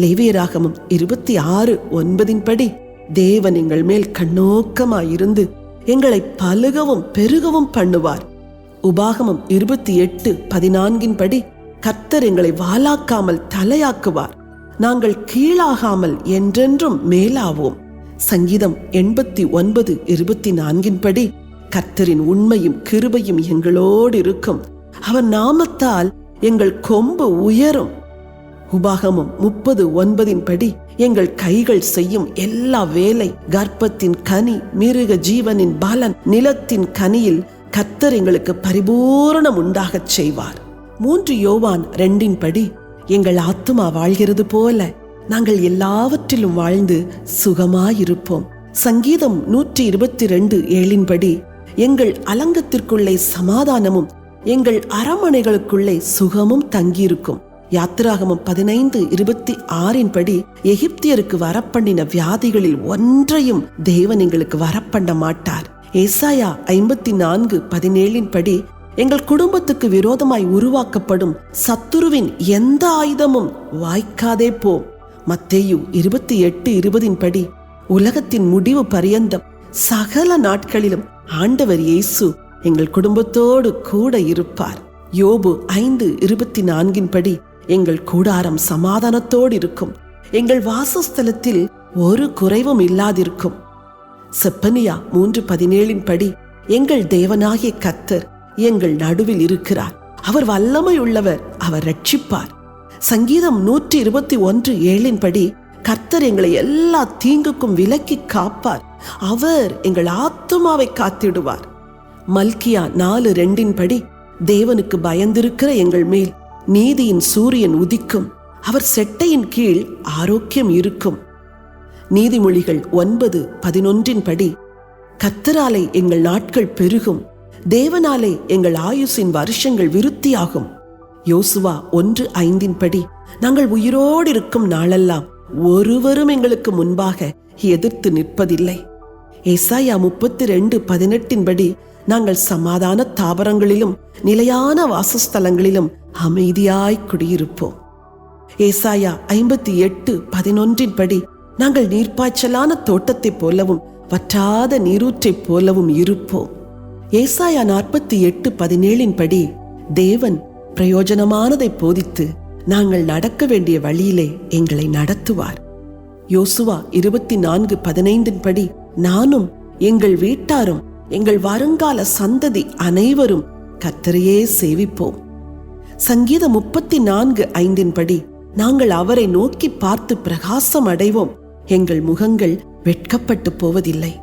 லேவியராகமம் 26:9 தேவன் எங்கள் மேல் கண்ணோக்கமாயிருந்து எங்களை பலுகவும் பெருகவும் பண்ணுவார். உபாகமம் 28:14 கர்த்தர் எங்களை வாலாக்காமல் தலையாக்குவார், நாங்கள் கீழாகாமல் என்றென்றும் மேலாவோம். சங்கீதம் 89:24 கர்த்தரின் உண்மையும் கிருபையும் எங்களோடு இருக்கும், அவர் நாமத்தால் எங்கள் கொம்பு உயரும். உபாகமம் 30:9 எங்கள் கைகள் செய்யும் எல்லா வேலை, கர்ப்பத்தின் கனி, மிருக ஜீவனின் பலன், நிலத்தின் கனியில் கர்த்தர் எங்களுக்கு பரிபூரணம் உண்டாகச் செய்வார். 3 யோவான் 2 எங்கள் ஆத்துமா வாழ்கிறது போல நாங்கள் எல்லாவற்றிலும் வாழ்ந்து சுகமாயிருப்போம். சங்கீதம் 122:7 எங்கள் அலங்கத்திற்குள்ளே சமாதானமும் எங்கள் அரமனைகளுக்குள்ளே சுகமும் தங்கியிருக்கும். யாத்திராகமம் 15:26 எகிப்தியருக்கு வரப்பண்ணின வியாதிகளில் ஒன்றையும் தேவன் எங்களுக்கு வரப்பண்ண மாட்டார். ஏசாயா 54:17 எங்கள் குடும்பத்துக்கு விரோதமாய் உருவாக்கப்படும் சத்துருவின் எந்த ஆயுதமும் வாய்க்காதே போம். மத்தேயு 28:20 உலகத்தின் முடிவு பரியந்தம் சகல நாட்களிலும் ஆண்டவர் இயேசு எங்கள் குடும்பத்தோடு கூட இருப்பார். யோபு 5:24 எங்கள் கூடாரம் சமாதானத்தோடு இருக்கும், எங்கள் வாசஸ்தலத்தில் ஒரு குறைவும் இல்லாதிருக்கும். செப்பனியா 3:17 எங்கள் தேவனாகிய கர்த்தர் எங்கள் நடுவில் இருக்கிறார், அவர் வல்லமை உள்ளவர், அவர் ரட்சிப்பார். சங்கீதம் 121:7 கர்த்தர் எங்களை எல்லா தீங்குக்கும் விலக்கி காப்பார், அவர் எங்கள் ஆத்துமாவை காத்திடுவார். மல்கியா 4:2 தேவனுக்கு பயந்திருக்கிற எங்கள் மேல் நீதியின் சூரியன் உதிக்கும், அவர் செட்டையின் கீழ் ஆரோக்கியம் இருக்கும். நீதிமொழிகள் 9:11 கர்த்தராலே எங்கள் நாட்கள் பெருகும், தேவனாலே எங்கள் ஆயுசின் வருஷங்கள் விருத்தியாகும். யோசுவா 1:5 நாங்கள் உயிரோடு இருக்கும் நாளெல்லாம் ஒருவரும் எங்களுக்கு முன்பாக எதிர்த்து நிற்பதில்லை. ஏசாயா 32:18 நாங்கள் சமாதான தாவரங்களிலும் நிலையான வாசஸ்தலங்களிலும் அமைதியாய் குடியிருப்போம். ஏசாயா 58:11 நாங்கள் நீர்ப்பாய்ச்சலான தோட்டத்தைப் போலவும் வற்றாத நீரூற்றைப் போலவும் இருப்போம். ஏசாயா 48:17 தேவன் பிரயோஜனமானதை போதித்து நாங்கள் நடக்க வேண்டிய வழியிலே எங்களை நடத்துவார். யோசுவா 24:15 நானும் எங்கள் வீட்டாரும் எங்கள் வருங்கால சந்ததி அனைவரும் கர்த்தரையே சேவிப்போம். சங்கீதம் 34:5 நாங்கள் அவரை நோக்கி பார்த்து பிரகாசம் அடைவோம், எங்கள் முகங்கள் வெட்கப்பட்டு போவதில்லை.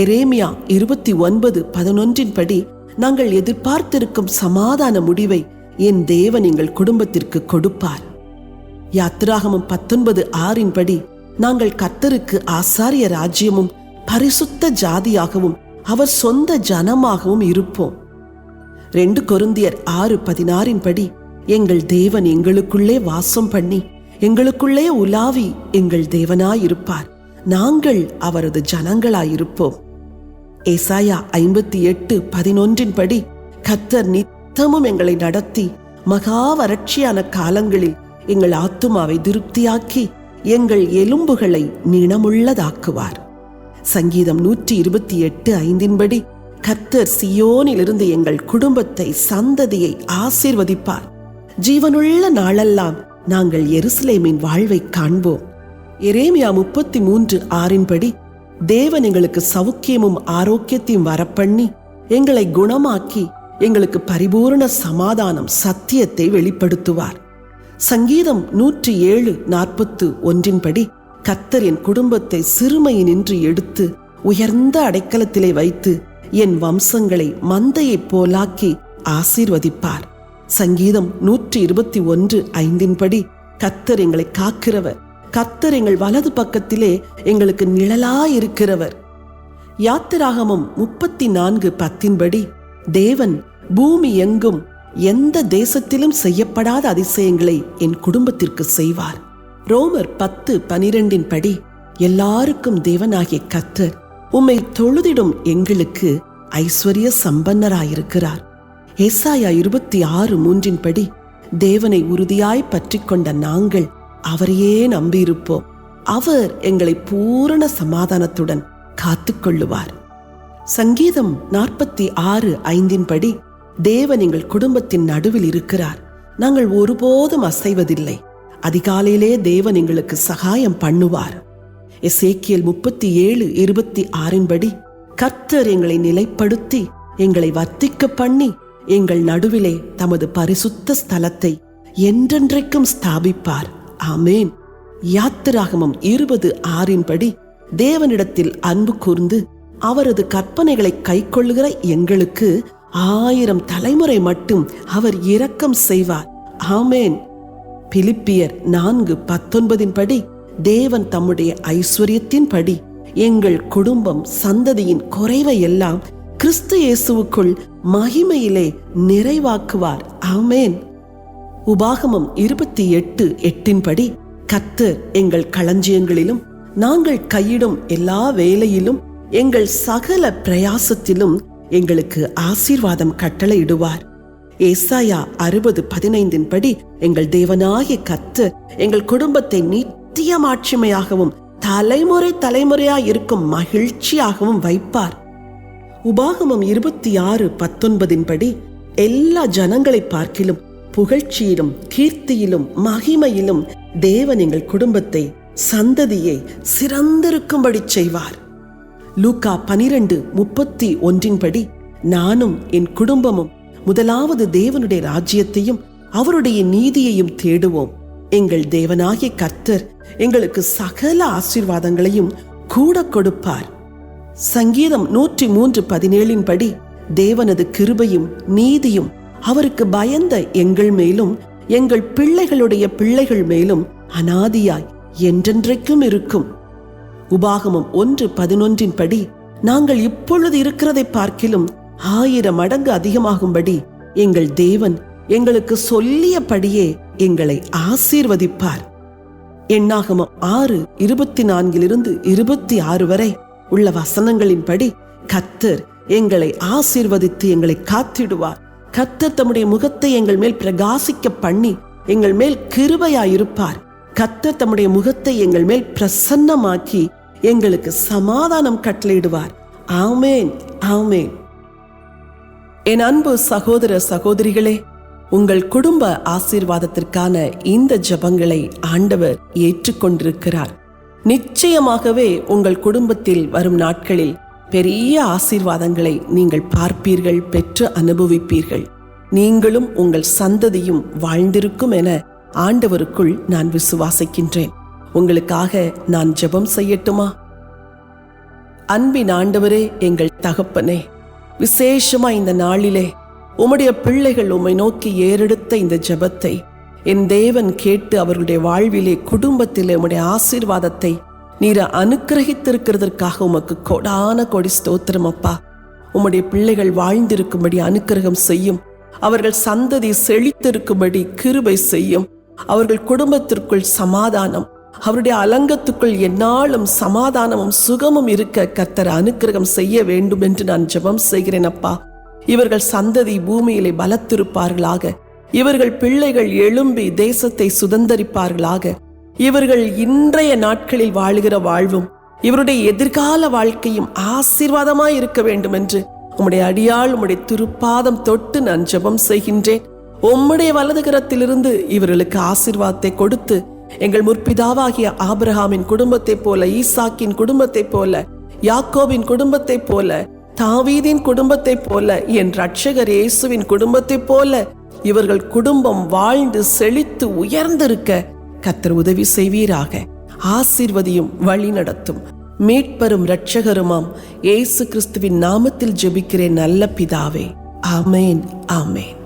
எரேமியா 29:11 நாங்கள் எதிர்பார்த்திருக்கும் சமாதான முடிவை என் தேவன் எங்கள் குடும்பத்திற்கு கொடுப்பார். யாத்திராகமம் 19:6 நாங்கள் கர்த்தருக்கு ஆசாரிய ராஜ்யமும் பரிசுத்த ஜாதியாகவும் அவர் சொந்த ஜனமாகவும் இருப்போம். 2 கொரிந்தியர் 6:16 எங்கள் தேவன் எங்களுக்குள்ளே வாசம் பண்ணி எங்களுக்குள்ளே உலாவி எங்கள் தேவனாயிருப்பார், நாங்கள் அவரது ஜனங்களாயிருப்போம். ஏசாயா 58:11 கர்த்தர் நித்தமும் எங்களை நடத்தி மகா வறட்சியான காலங்களில் எங்கள் ஆத்துமாவை திருப்தியாக்கி எங்கள் எலும்புகளை நிணமுள்ளதாக்குவார். சங்கீதம் 128:5 கர்த்தர் சியோனிலிருந்து எங்கள் குடும்பத்தை சந்ததியை ஆசீர்வதிப்பார், ஜீவனுள்ள நாளெல்லாம் நாங்கள் எருசலேமின் வாழ்வை காண்போம். எரேமியா 33:6 தேவன் எங்களுக்கு சவுக்கியமும் ஆரோக்கியத்தையும் வரப்பண்ணி எங்களை குணமாக்கி எங்களுக்கு பரிபூரண சமாதானம் சத்தியத்தை வெளிப்படுத்துவார். சங்கீதம் 107:41 கர்த்தர் என் குடும்பத்தை சிறுமையினின்று எடுத்து உயர்ந்த அடைக்கலத்திலே வைத்து என் வம்சங்களை மந்தையைப் போலாக்கி ஆசீர்வதிப்பார். சங்கீதம் 121:5 கர்த்தர் எங்களை காக்கிறவர், கர்த்தர் எங்கள் வலது பக்கத்திலே எங்களுக்கு நிழலாயிருக்கிறவர். யாத்திராகமம் 34:10 தேவன் பூமி எங்கும் எந்த தேசத்திலும் செய்யப்படாத அதிசயங்களை என் குடும்பத்திற்கு செய்வார். ரோமர் 10:12 எல்லாருக்கும் தேவனாகிய கர்த்தர் உம்மை தொழுதிடும் எங்களுக்கு ஐஸ்வர்ய சம்பன்னராயிருக்கிறார். ஏசாயா 26:3 தேவனை உறுதியாய் பற்றி கொண்ட நாங்கள் அவரையே நம்பியிருப்போம், அவர் எங்களை பூரண சமாதானத்துடன் காத்துக்கொள்ளுவார். சங்கீதம் 46:5 தேவன் எங்கள் குடும்பத்தின் நடுவில் இருக்கிறார், நாங்கள் ஒருபோதும் அசைவதில்லை, அதிகாலையிலே தேவன் எங்களுக்கு சகாயம் பண்ணுவார். எசேக்கியேல் 37:26 கர்த்தர் எங்களை நிலைப்படுத்தி எங்களை வர்த்திக்க பண்ணி எங்கள் நடுவிலே தமது பரிசுத்த ஸ்தலத்தை என்றென்றைக்கும் ஸ்தாபிப்பார். ஆமேன். யாத்திராகமம் 20:6 தேவனிடத்தில் அன்பு கூர்ந்து அவரது கற்பனைகளை கைக்கொள்ளுகிற எங்களுக்கு 1000 தலைமுறை மட்டும் அவர் இரக்கம் செய்வார். ஆமேன். பிலிப்பியர் 4:19 தேவன் தம்முடைய ஐஸ்வர்யத்தின்படி எங்கள் குடும்பம் சந்ததியின் குறைவை எல்லாம் கிறிஸ்து இயேசுவுக்குள் மகிமையிலே நிறைவாக்குவார். ஆமேன். உபாகமம் 28:8 கர்த்தர் எங்கள் களஞ்சியங்களிலும் நாங்கள் கையிடும் எல்லா வேலையிலும் எங்கள் சகல பிரயாசத்திலும் எங்களுக்கு ஆசீர்வாதம் கட்டளையிடுவார். ஏசாயா 60:15 எங்கள் தேவனாகிய கர்த்தர் எங்கள் குடும்பத்தை நித்திய மாட்சிமையாகவும் தலைமுறை தலைமுறையாய் இருக்கும் மகிழ்ச்சியாகவும் வைப்பார். உபாகமம் 26:19 எல்லா ஜனங்களை பார்க்கிலும் புகழ்ச்சியிலும் கீர்த்தியிலும் மகிமையிலும் தேவன் எங்கள் குடும்பத்தை சந்ததியை சிறந்திருக்கும்படி செய்வார். லூக்கா 12:31 நானும் என் குடும்பமும் முதலாவது தேவனுடைய ராஜ்யத்தையும் அவருடைய நீதியையும் தேடுவோம், எங்கள் தேவனாகிய கர்த்தர் எங்களுக்கு சகல ஆசீர்வாதங்களையும் கூட கொடுப்பார். சங்கீதம் 103:17 தேவனது கிருபையும் நீதியும் அவருக்கு பயந்த எங்கள் மேலும் எங்கள் பிள்ளைகளுடைய பிள்ளைகள் மேலும் அநாதியாய் என்றென்றைக்கும் இருக்கும். உபாகமம் 1:11 நாங்கள் இப்பொழுது இருக்கிறதை பார்க்கிலும் 1000 மடங்கு அதிகமாகும்படி எங்கள் தேவன் எங்களுக்கு சொல்லியபடியே எங்களை ஆசீர்வதிப்பார். எண்ணாகமம் 6:24-26 வரை உள்ள வசனங்களின்படி கர்த்தர் எங்களை ஆசீர்வதித்து எங்களை காத்திடுவார். கர்த்தர் தம்முடைய முகத்தை எங்கள் மேல் பிரகாசிக்க பண்ணி எங்கள் மேல் கிருபையாயிருப்பார். கர்த்தர் தம்முடைய முகத்தை எங்கள் மேல் பிரசன்னமாக்கி எங்களுக்கு சமாதானம் கட்டளையிடுவார். ஆமேன், ஆமேன். என் அன்பு சகோதர சகோதரிகளே, உங்கள் குடும்ப ஆசீர்வாதத்திற்கான இந்த ஜெபங்களை ஆண்டவர் ஏற்றுக்கொண்டிருக்கிறார். நிச்சயமாகவே உங்கள் குடும்பத்தில் வரும் நாட்களில் பெரிய ஆசீர்வாதங்களை நீங்கள் பார்ப்பீர்கள், பெற்று அனுபவிப்பீர்கள். நீங்களும் உங்கள் சந்ததியும் வாழ்ந்திருக்கும் என ஆண்டவருக்குள் நான் விசுவாசிக்கின்றேன். உங்களுக்காக நான் ஜெபம் செய்யட்டுமா? அன்பின் ஆண்டவரே, எங்கள் தகப்பனே, விசேஷமா இந்த நாளிலே உம்முடைய பிள்ளைகள் உம்மை நோக்கி ஏறெடுத்த இந்த ஜெபத்தை என் தேவன் கேட்டு அவர்களுடைய வாழ்விலே குடும்பத்திலே உம்முடைய ஆசீர்வாதத்தை நீர் அனுக்கிரகித்திருக்கிறதற்காக உமக்கு கோடான கோடி ஸ்தோத்திரம் அப்பா. உம்முடைய பிள்ளைகள் வாழ்ந்திருக்கும்படி அனுக்கிரகம் செய்யும், அவர்கள் சந்ததி செழித்திருக்கும்படி கிருபை செய்யும். அவர்கள் குடும்பத்திற்குள் சமாதானம், அவருடைய அலங்கத்துக்குள் எந்நாளும் சமாதானமும் சுகமும் இருக்க கர்த்தர் அனுக்கிரகம் செய்ய வேண்டும் என்று நான் ஜெபம் செய்கிறேன் அப்பா. இவர்கள் சந்ததி பூமியிலே பலத்திருப்பார்களாக, இவர்கள் பிள்ளைகள் எழும்பி தேசத்தை சுதந்தரிப்பார்களாக. இவர்கள் இன்றைய நாட்களில் வாழுகிற வாழ்வும் இவருடைய எதிர்கால வாழ்க்கையும் ஆசீர்வாதமாய் இருக்க வேண்டும் என்று உம்முடைய அடியாள் உம்முடைய திருப்பாதம் தொட்டு நான் ஜெபம் செய்கின்றேன். உம்முடைய வலதுகரத்திலிருந்து இவர்களுக்கு ஆசீர்வாதத்தை கொடுத்து எங்கள் முற்பிதாவாகிய ஆபிரகாமின் குடும்பத்தைப் போல, ஈசாக்கின் குடும்பத்தைப் போல, யாக்கோபின் குடும்பத்தைப் போல, தாவீதின் குடும்பத்தைப் போல, என் இரட்சகர் இயேசுவின் குடும்பத்தைப் போல இவர்கள் குடும்பம் வாழ்ந்து செழித்து உயர்ந்திருக்க கர்த்தர் உதவி செய்வீராக. ஆசீர்வதியும் வழி நடத்தும். மீட்பரும் இரட்சகருமாம் இயேசு கிறிஸ்துவின் நாமத்தில் ஜெபிக்கிறேன் நல்ல பிதாவே. ஆமேன், ஆமேன்.